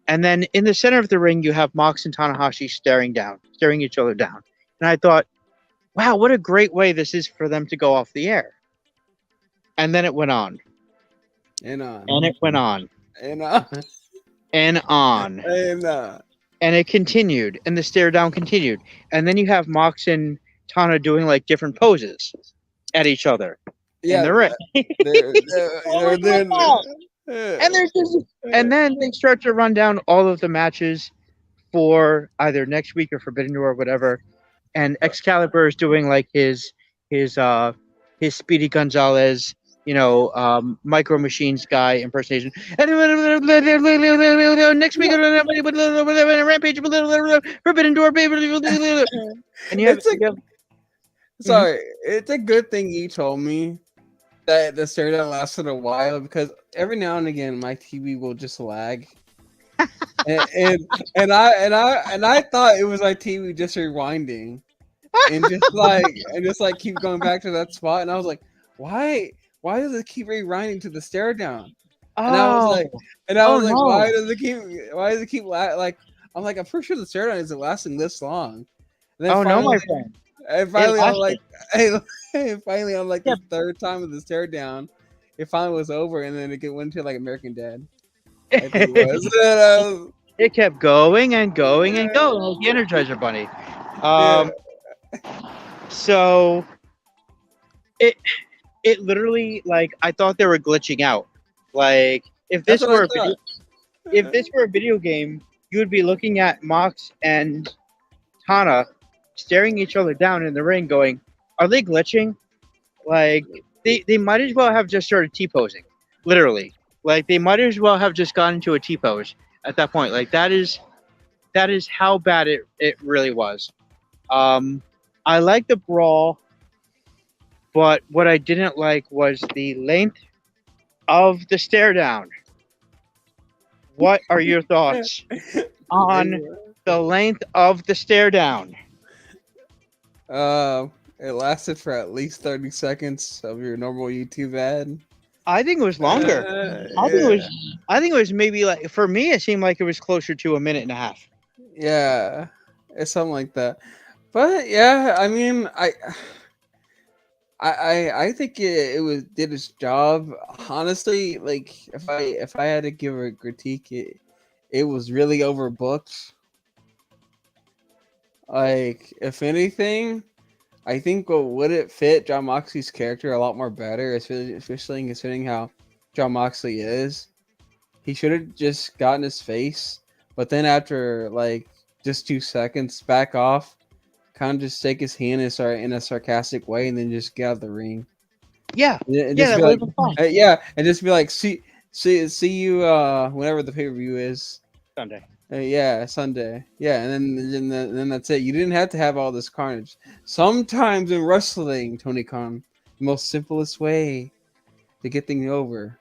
and then in the center of the ring you have Mox and Tanahashi staring each other down. And I thought, wow, what a great way this is for them to go off the air. And then it went on. And it went on. And it continued, and the stare down continued. And then you have Mox and Tana doing like different poses at each other in the ring. And they're just, and then they start to run down all of the matches for either next week or Forbidden Door or whatever. And Excalibur is doing like his Speedy Gonzalez, Micro Machines guy impersonation. And next week, Rampage, Forbidden Door, and you have. Sorry, it's a good thing you told me that the stare down lasted a while, because every now and again my TV will just lag, and I thought it was my TV just rewinding, and just like keep going back to that spot, and I was like, why does it keep rewinding to the stare down? And I was like, no. why does it keep like, I'm like, I'm pretty sure the stare down isn't lasting this long. And then no, my friend. And finally, I'm like, finally, on like the third time of the stare down, it finally was over, and then it went to like American Dad. I think it was. It kept going and going and going, like the Energizer Bunny. So it literally, like, I thought they were glitching out. Like, if this were a video game, you would be looking at Mox and Tana staring each other down in the ring going, are they glitching? Like, they might as well have just started T-posing, literally. Like, they might as well have just gone into a T-pose at that point. Like, that is how bad it really was. I like the brawl, but what I didn't like was the length of the stare down. What are your thoughts on the length of the stare down? It lasted for at least 30 seconds of your normal YouTube ad. I think it was longer. I think it was maybe, like, for me, it seemed like it was closer to a minute and a half. Yeah, it's something like that. But yeah, I mean, I think it did its job. Honestly, like, if I had to give a critique, it was really overbooked. Like, if anything, I think would it fit Jon Moxley's character a lot more better, especially considering how Jon Moxley is. He should have just gotten his face, but then after like just 2 seconds, back off, kind of just take his hand and start in a sarcastic way, and then just get out of the ring. Yeah, and that would have been fun. And just be like, see you whenever the pay-per-view is. Sunday. Sunday. Yeah, and then that's it. You didn't have to have all this carnage. Sometimes in wrestling, Tony Khan, the most simplest way to get things over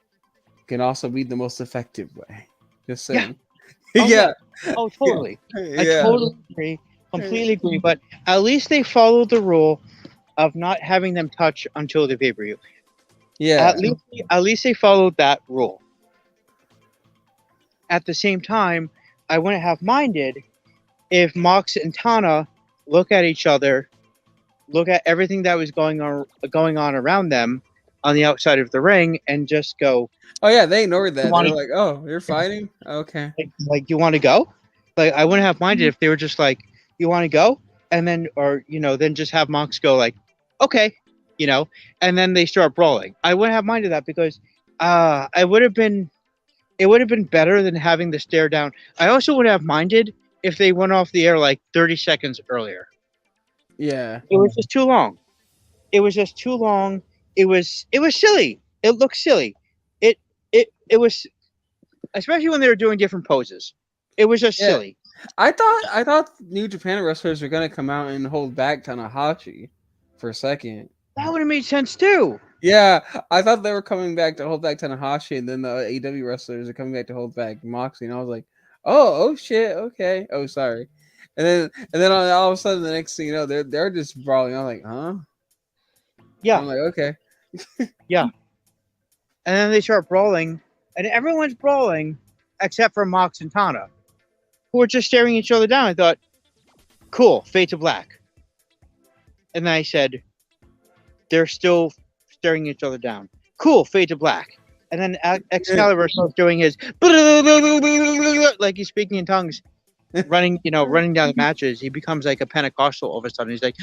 can also be the most effective way. Just saying. Yeah. Oh, totally. I totally agree. Completely agree. But at least they followed the rule of not having them touch until the pay-per-view. Yeah. At least they followed that rule. At the same time, I wouldn't have minded if Mox and Tana look at each other, look at everything that was going on around them on the outside of the ring, and just go, oh yeah, they ignored that. They're like, oh, you're fighting? Okay. Like, you want to go? Like, I wouldn't have minded if they were just like, you want to go? And then, or, then just have Mox go like, okay, and then they start brawling. I wouldn't have minded that, because it would have been better than having the stare down. I also would have minded if they went off the air like 30 seconds earlier. Yeah. It was just too long. It was silly. It looked silly. It was, especially when they were doing different poses. It was just silly. I thought New Japan wrestlers were gonna come out and hold back Tanahashi for a second. That would have made sense too. Yeah, I thought they were coming back to hold back Tanahashi, and then the AEW wrestlers are coming back to hold back Moxley, and I was like, oh shit, okay, oh sorry, and then all of a sudden the next thing you know, they're just brawling. I'm like, huh? Yeah. I'm like, okay. Yeah. And then they start brawling, and everyone's brawling except for Mox and Tana, who are just staring each other down. I thought, cool, fade to black. And then I said, they're still staring each other down. Cool, fade to black. And then Excalibur starts doing his like he's speaking in tongues. running down the matches, he becomes like a Pentecostal all of a sudden. He's like,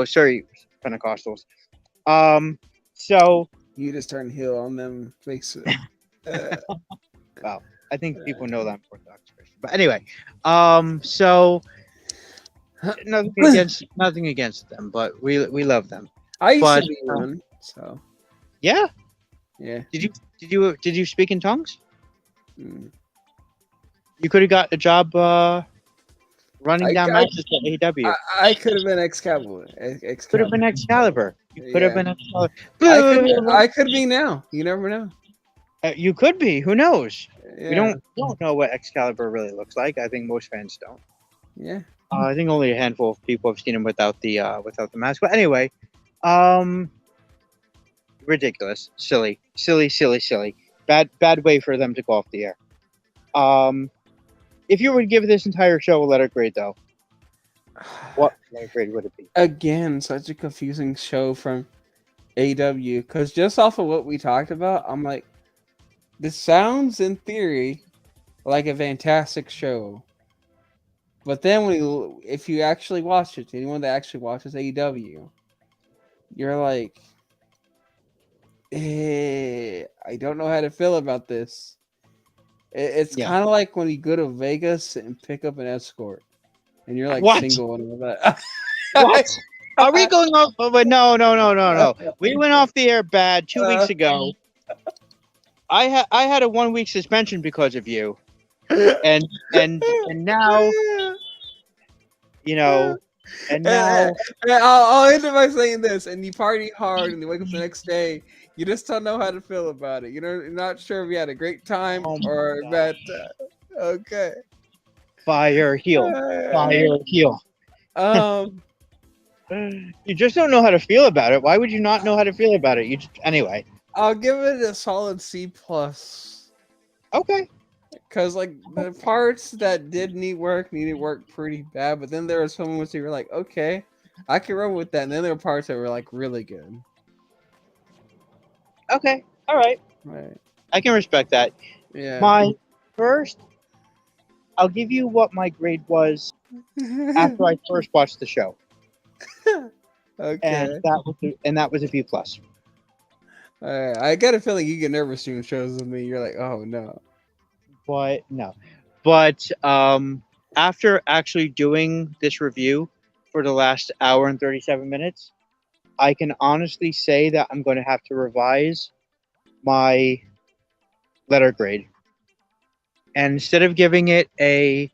sorry, Pentecostals. So You just turn heel on them. well, I think people know that I'm Orthodox Christian. But anyway, so nothing against them, but we love them. I used But, to be one, so Yeah. yeah. Did you speak in tongues? Mm. You could have got a job running down I- matches at AEW. I could have been Excalibur. Could have been Excalibur. You could have been Excalibur. I could be now. You never know. You could be. Who knows? Yeah. We don't know what Excalibur really looks like. I think most fans don't. Yeah. I think only a handful of people have seen him without the mask. But anyway, ridiculous, silly. Bad way for them to go off the air. If you were to give this entire show a letter grade, though, what letter grade would it be? Again, such a confusing show from AEW, because just off of what we talked about, I'm like, this sounds in theory like a fantastic show, but then if you actually watch it, anyone that actually watches AEW, you're like, I don't know how to feel about this. It's kind of like when you go to Vegas and pick up an escort, and you're like single and all that. What? Are we going off? But no. We went off the air bad 2 weeks ago. I had a 1 week suspension because of you, and now, and now I'll end it by saying this: and you party hard, and you wake up the next day. You just don't know how to feel about it. You're not sure if you had a great time or a bad time. Okay. Fire heel. You just don't know how to feel about it. Why would you not know how to feel about it? Anyway. I'll give it a solid C+. Okay. Because the parts that needed work pretty bad, but then there were some ones where you were like, okay, I can run with that. And then there were parts that were like really good. Okay. All right. Right. I can respect that. Yeah. I'll give you what my grade was after I first watched the show. Okay. And that was a B+. I got a feeling you get nervous doing shows with me. You're like, oh no. But no. But after actually doing this review for the last hour and 37 minutes, I can honestly say that I'm going to have to revise my letter grade. And instead of giving it a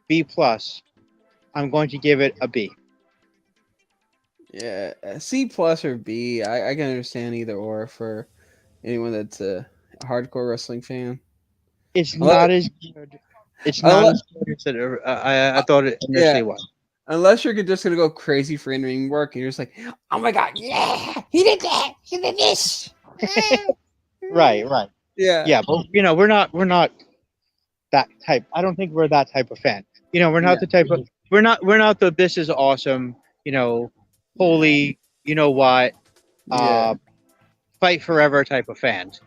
B+, I'm going to give it a B. Yeah, a C+ or B. I can understand either or for anyone that's a hardcore wrestling fan. It's not as good. It's not as good as I thought it initially was. Unless you're just going to go crazy for in-ring work and you're just like, oh my God, yeah, he did that, he did this. Right. Yeah. But we're not that type. I don't think we're that type of fan. We're not the type of we're not the this is awesome, holy, what, fight forever type of fans.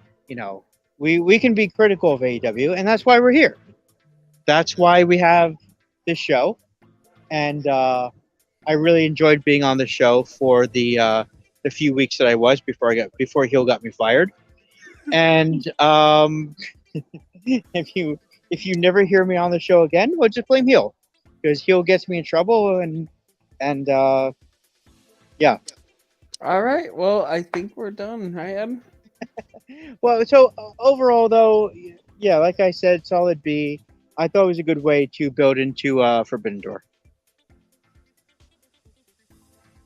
We can be critical of AEW, and that's why we're here. That's why we have this show. And I really enjoyed being on the show for the few weeks that I was before Heel got me fired. And if you never hear me on the show again, well, just blame Heel, because Heel gets me in trouble. And yeah. All right. Well, I think we're done. I am. Well, so overall, though, yeah, like I said, solid B. I thought it was a good way to build into Forbidden Door.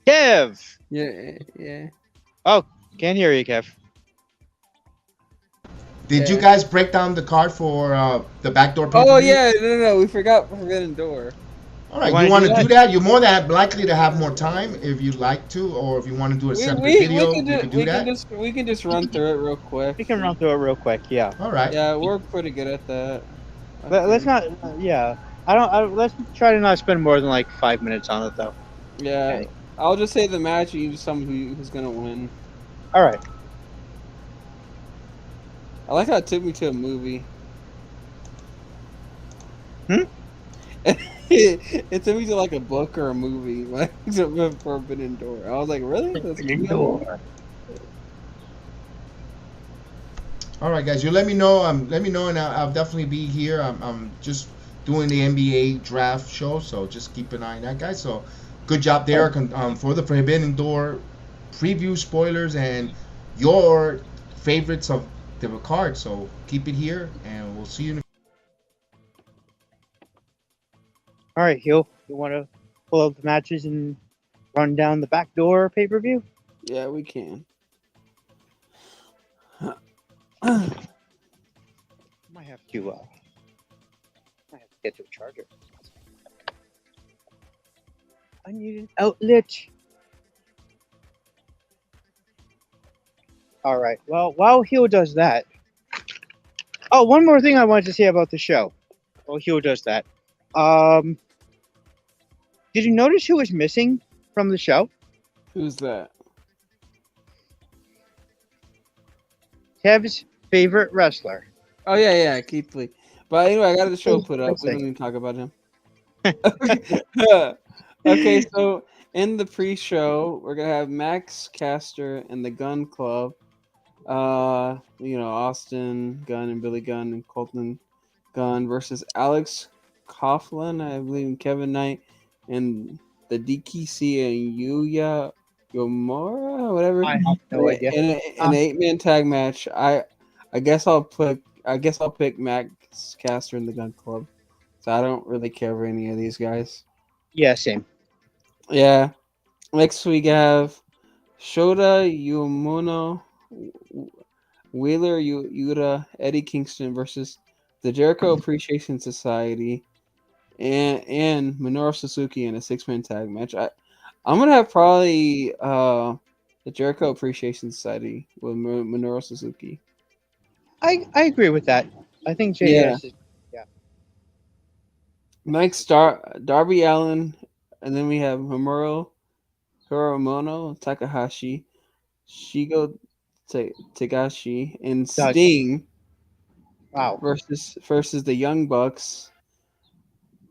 Kev! Yeah. Oh, can't hear you, Kev. Did you guys break down the card for the backdoor pay-per-view? Oh, yeah. No. We forgot Forbidden Door. All right, you want to do that? You're more than likely to have more time if you'd like to, or if you want to do a separate video, you can do that. We can just run through it real quick. We can run through it real quick, yeah. All right. Yeah, we're pretty good at that. Let's not, yeah. Let's try to not spend more than like 5 minutes on it, though. Yeah. Okay. I'll just say the match, and you just tell me who's going to win. All right. I like how it took me to a movie. It took me to like a book or a movie, like Forbidden Door. I was like, really? That's a movie? All right, guys, you let me know. Let me know, and I'll definitely be here. I'm just doing the NBA draft show, so just keep an eye on that, guys. So, good job there for the Forbidden Door preview, spoilers, and your favorites of the card. So keep it here, and we'll see you. All right, Hugh, you want to pull up the matches and run down the backdoor pay-per-view? Yeah, we can. Might have to get to a charger. I need an outlet. All right. Well, while Hugh does that, oh, one more thing I wanted to say about the show. While Hugh does that, did you notice who was missing from the show? Who's that? Kev's favorite wrestler. Oh yeah, Keith Lee. But anyway, I got the show put up. We don't even talk about him. Okay, so in the pre-show, we're gonna have Max Caster and the Gun Club. Austin Gunn and Billy Gunn and Colton Gunn versus Alex Coughlin, I believe, and Kevin Knight, and the DKC and Yuya Yomura, whatever. I have no idea. In an 8-man tag match. I guess I'll pick Max Caster and the Gun Club. So I don't really care for any of these guys. Yeah, same. Yeah. Next we have Shota Yumono, Wheeler Yuta, Eddie Kingston versus the Jericho Appreciation Society and Minoru Suzuki in a 6-man tag match. I'm gonna have probably the Jericho Appreciation Society with Minoru Suzuki. I agree with that. I think JS is. Next, Darby Allin, and then we have Hiromono Takahashi, Shigo Tagashi, and Sting. Wow. Versus the Young Bucks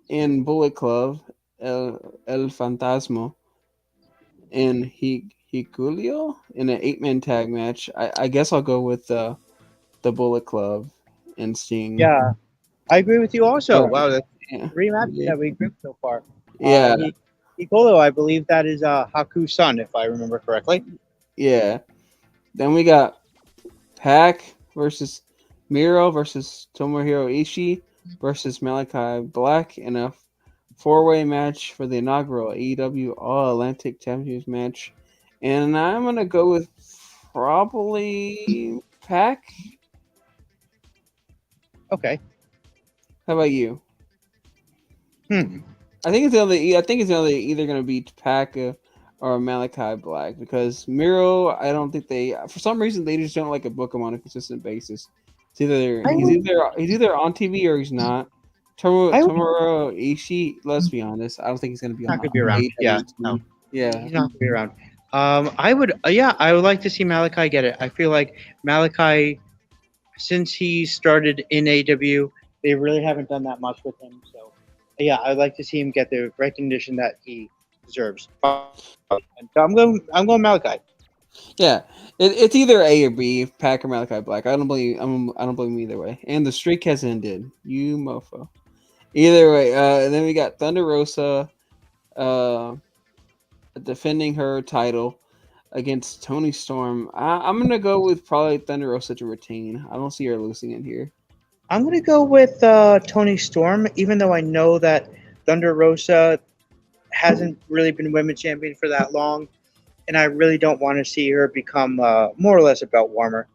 and Bullet Club, El Fantasma, and Hikuleo in an 8-man tag match. I guess I'll go with the Bullet Club and Sting. Yeah, I agree with you also. Wow, that's 3 matches Yeah. that we grouped so far. Yeah. Hikolo, I believe that is Haku's son, if I remember correctly. Yeah. Then we got Pac versus Miro versus Tomohiro Ishii versus Malakai Black in a 4-way match for the inaugural AEW All-Atlantic Championship match. And I'm going to go with probably Pac. Okay. How about you? I think it's either going to be Pac or Malakai Black, because Miro, I don't think for some reason they just don't like to book him on a consistent basis. It's he's either on TV or he's not. Tomohiro Ishii, let's be honest, I don't think he's going to be not going to be around. Yeah, no. Yeah, he's not going to be around. I would like to see Malakai get it. I feel like Malakai, since he started in AEW, they really haven't done that much with him. So, yeah, I'd like to see him get the recognition that he deserves. I'm going Malakai. Yeah, it's either A or B, Pac or Malakai Black. I don't blame either way. And the streak has ended. You mofo. Either way, and then we got Thunder Rosa defending her title against Toni Storm. I'm gonna go with probably Thunder Rosa to retain. I don't see her losing it here. I'm gonna go with Toni Storm, even though I know that Thunder Rosa hasn't really been women's champion for that long, and I really don't want to see her become more or less a belt warmer.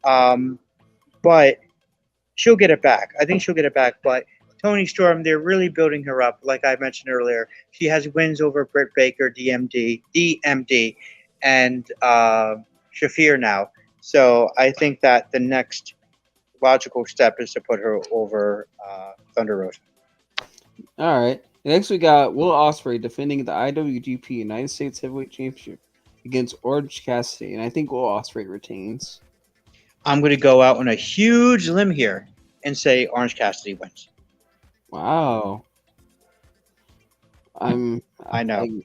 But she'll get it back. I think she'll get it back. But Toni Storm, they're really building her up. Like I mentioned earlier, she has wins over Britt Baker, DMD, and Shafir now. So I think that the next logical step is to put her over Thunder Rosa. All right. Next, we got Will Ospreay defending the IWGP United States Heavyweight Championship against Orange Cassidy, and I think Will Ospreay retains. I'm going to go out on a huge limb here and say Orange Cassidy wins. Wow. I know.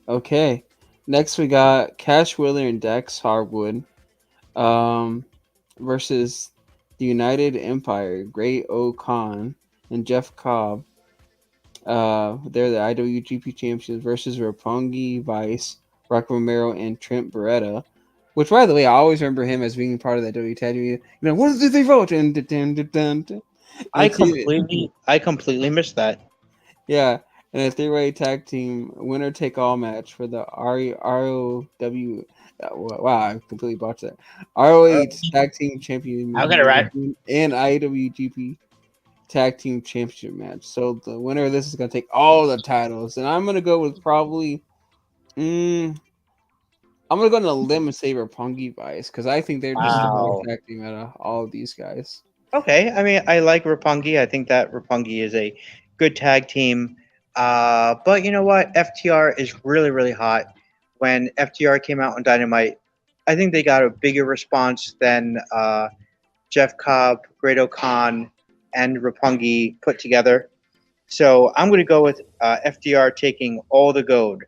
Okay. Next we got Cash Wheeler and Dax Harwood versus the United Empire, Great Khan and Jeff Cobb. They're the IWGP champions versus Roppongi, Vice, Rock Romero, and Trent Beretta. Which, by the way, I always remember him as being part of that WWE tag team. You know, 1, 2, 3, 4. Dun, dun, dun, dun, dun, dun. I completely missed that. Yeah, and a three-way tag team winner take all match for the ROW. Wow, I completely botched that. ROH Tag Team Champion I'll get it right. and IWGP Tag Team Championship match. So the winner of this is going to take all the titles, and I'm going to go with probably. I'm going to go on a limb and say Roppongi Vice because I think they're just the Wow. better tag team out of all of these guys. Okay, I mean, I like Roppongi. I think that Roppongi is a good tag team. But you know what? FTR is really, really hot. When FTR came out on Dynamite, I think they got a bigger response than Jeff Cobb, Great Khan, and Roppongi put together. So I'm going to go with FTR taking all the gold.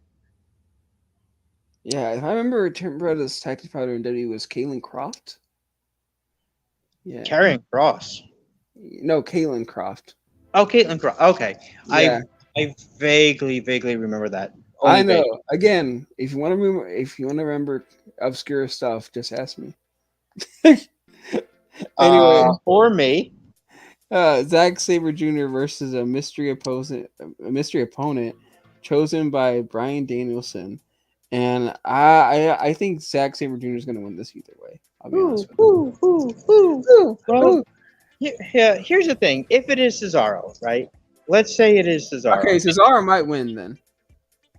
Yeah, if I remember, Trent Beretta's tag team partner in WWE was Kalen Croft. Yeah. Carrying Cross. No, Kalen Croft. Oh, Caitlin Cross. Okay. Yeah. I vaguely remember that. I know. Again, if you want to remember obscure stuff, just ask me. Anyway, or me. Zack Sabre Jr. versus a mystery opponent chosen by Bryan Danielson, and I think Zack Sabre Jr. is going to win this either way. I'll be honest with you. Well, yeah. Here's the thing: if it is Cesaro, right? Let's say it is Cesaro. Okay, Cesaro might win then.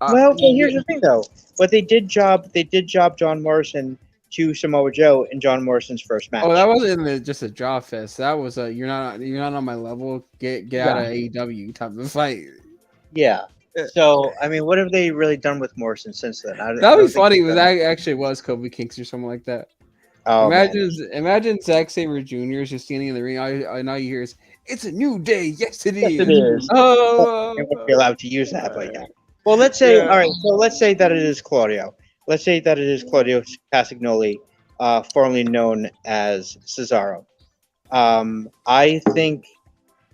Well, here's the thing though. But they did job John Morrison to Samoa Joe in John Morrison's first match. Oh, that wasn't just a job fest. That was a you're not on my level. Get out of AEW type of fight. Yeah. So I mean, what have they really done with Morrison since then? That'd be funny. But that actually was Kobe Kingston or something like that. Oh, imagine Zack Sabre Jr. is just standing in the ring. All you hear is, "It's a new day." Yes, it is. Yes, it is. Oh, I wouldn't be allowed to use that, but yeah. Well, let's say all right. So let's say that it is Claudio. Let's say that it is Claudio Castagnoli, formerly known as Cesaro. I think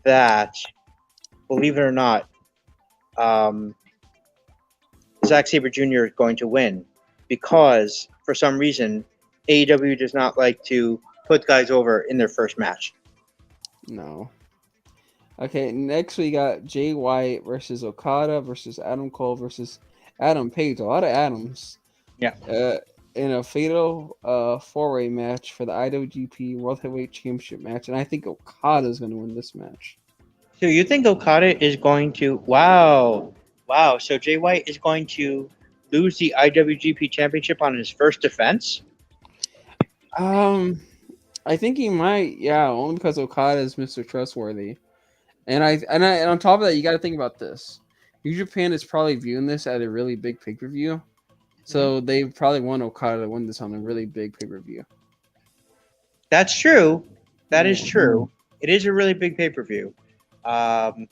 that, believe it or not, Zack Sabre Jr. is going to win because, for some reason, AEW does not like to put guys over in their first match. No. Okay, next we got Jay White versus Okada versus Adam Cole versus Adam Page. A lot of Adams. Yeah. In a fatal four-way match for the IWGP World Heavyweight Championship match, and I think Okada is going to win this match. So you think Okada is going to? Wow. So Jay White is going to lose the IWGP Championship on his first defense? I think he might. Yeah, only because Okada is Mr. Trustworthy, and on top of that, you got to think about this. New Japan is probably viewing this at a really big pay-per-view. So they probably want Okada to win this on a really big pay-per-view. That's true. That is true. It is a really big pay-per-view. And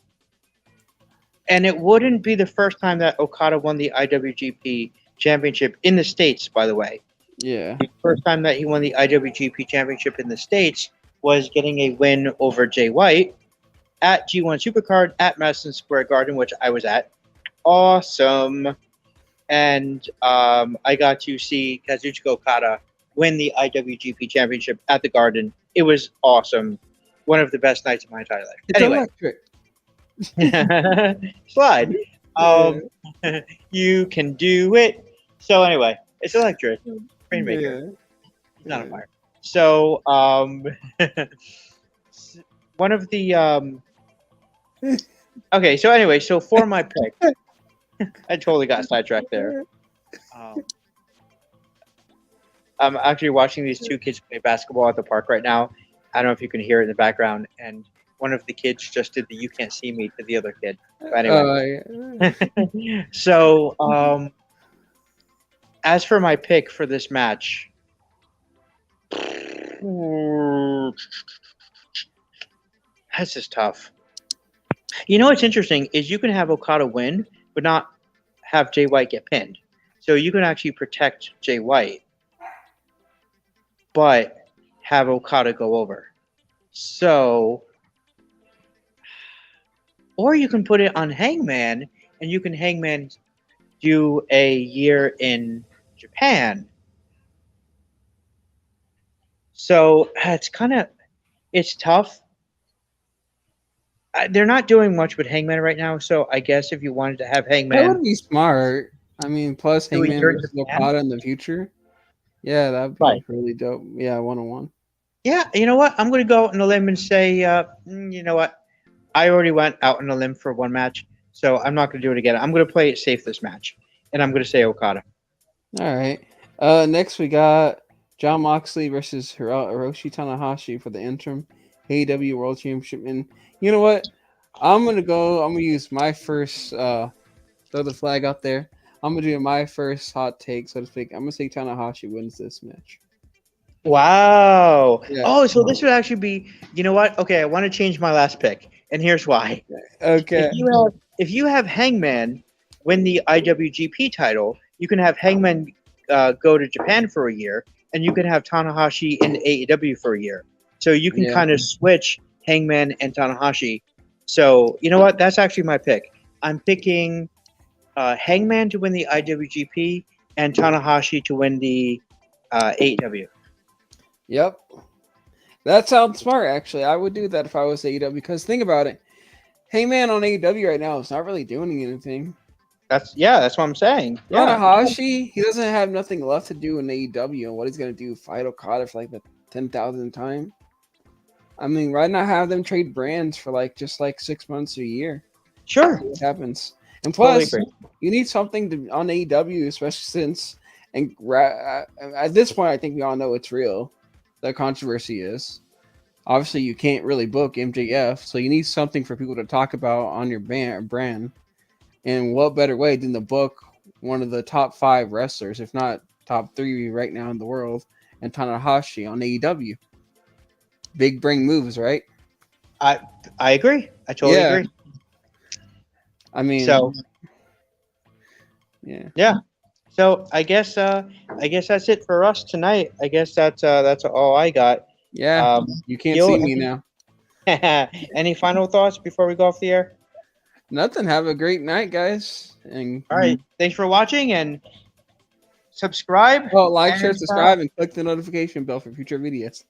it wouldn't be the first time that Okada won the IWGP Championship in the States, by the way. Yeah. The first time that he won the IWGP Championship in the States was getting a win over Jay White at G1 Supercard at Madison Square Garden, which I was at. Awesome. And I got to see Kazuchika Okada win the IWGP Championship at the Garden. It was awesome. One of the best nights of my entire life. It's anyway. Slide. You can do it. So anyway, it's electric. Rainmaker. It's not a fire. So one of the okay, so anyway, so for my pick, I totally got sidetracked there. I'm actually watching these two kids play basketball at the park right now. I don't know if you can hear it in the background, and one of the kids just did the "you can't see me" to the other kid. But anyway, so as for my pick for this match, this is tough. You know what's interesting is you can have Okada win, but not have Jay White get pinned. So you can actually protect Jay White, but have Okada go over. So, or you can put it on Hangman, and you can Hangman do a year in Japan. So it's tough. They're not doing much with Hangman right now, so I guess if you wanted to have That Hangman, would be smart. I mean, plus Do we Hangman turn versus to Japan? Okada in the future. Yeah, that would be Right. really dope. Yeah, 1-on-1. yeah, you know what? I'm going to go out on a limb and say, you know what? I already went out on a limb for one match, so I'm not going to do it again. I'm going to play it safe this match, and I'm going to say Okada. All right. Next we got Jon Moxley versus Hiroshi Tanahashi for the interim AEW World Championship. And you know what? I'm gonna use my first throw the flag out there. I'm gonna do my first hot take, so to speak. I'm gonna say Tanahashi wins this match. Wow. Yeah. Oh, so this would actually be, you know what? Okay, I want to change my last pick, and here's why. Okay. If you have Hangman win the IWGP title, you can have Hangman go to Japan for a year, and you can have Tanahashi in AEW for a year. So you can kind of switch Hangman and Tanahashi. So you know what? That's actually my pick. I'm picking Hangman to win the IWGP and Tanahashi to win the AEW. Yep. That sounds smart, actually. I would do that if I was AEW, because think about it. Hangman on AEW right now is not really doing anything. That's what I'm saying. Yeah. Tanahashi, he doesn't have nothing left to do in AEW, and what he's gonna do, fight Okada for like the 10,000th time. I mean, why not have them trade brands for just 6 months to a year? Sure. What happens? And Totally plus, agree. you need something on AEW, especially since, and at this point, I think we all know it's real. The controversy is obviously you can't really book MJF, so you need something for people to talk about on your brand. And what better way than to book one of the top 5 wrestlers, if not top 3 right now in the world, and Tanahashi on AEW? Big brain moves, right? I agree. I totally agree. I mean, So yeah. So I guess that's it for us tonight. I guess that's all I got. Yeah. You can't Yo, see me now. Any final thoughts before we go off the air? Nothing. Have a great night, guys. And All right. Thanks for watching and subscribe. well, like, And, share, subscribe, and click the notification bell for future videos.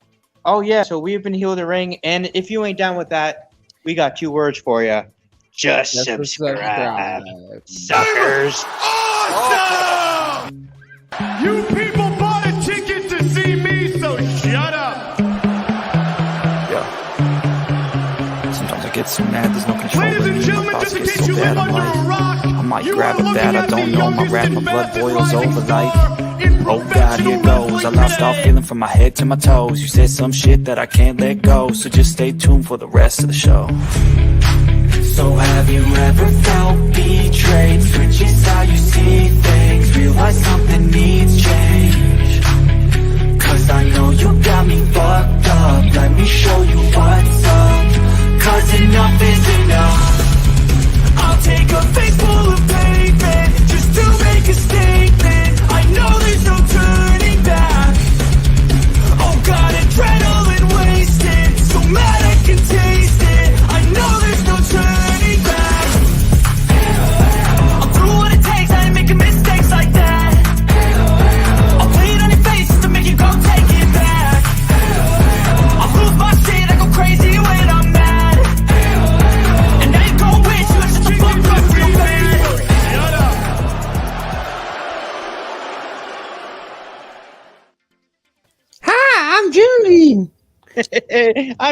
Oh yeah. So we've been Heal the Ring, and if you ain't down with that, we got 2 words for you. Just subscribe, suckers. Awesome! You people bought a ticket to see me, so shut up. Yeah. Sometimes I get so mad, there's no control. Ladies and My gentlemen, thoughts just in get case so you bad, live I'm under like, a rock, I might you grab are a bat, looking I at don't the know, my youngest rap, and my blood fastest boils rising over like, star in oh God, here professional goes. I wrestling lost all today. feeling from my head to my toes. You said some shit that I can't let go, so just stay tuned for the rest of the show. So have you ever felt betrayed? Switches how you see things, realize something needs change. Cause I know you got me fucked up, let me show you what's up. Cause enough is enough. I'll take a face full of pavement just to make a statement. I know there's no turning back. Oh God, adrenaline wasted, so mad I can taste it. I know there's no turning back. I'll do what it takes, I ain't making mistakes like that. I'll play it on your face just to make you go take it back. I'll lose my shit, I go crazy when I'm mad. And now you gon' wish you had shut the fuck up real bad. Shut up. Hi, I'm Julie. I'm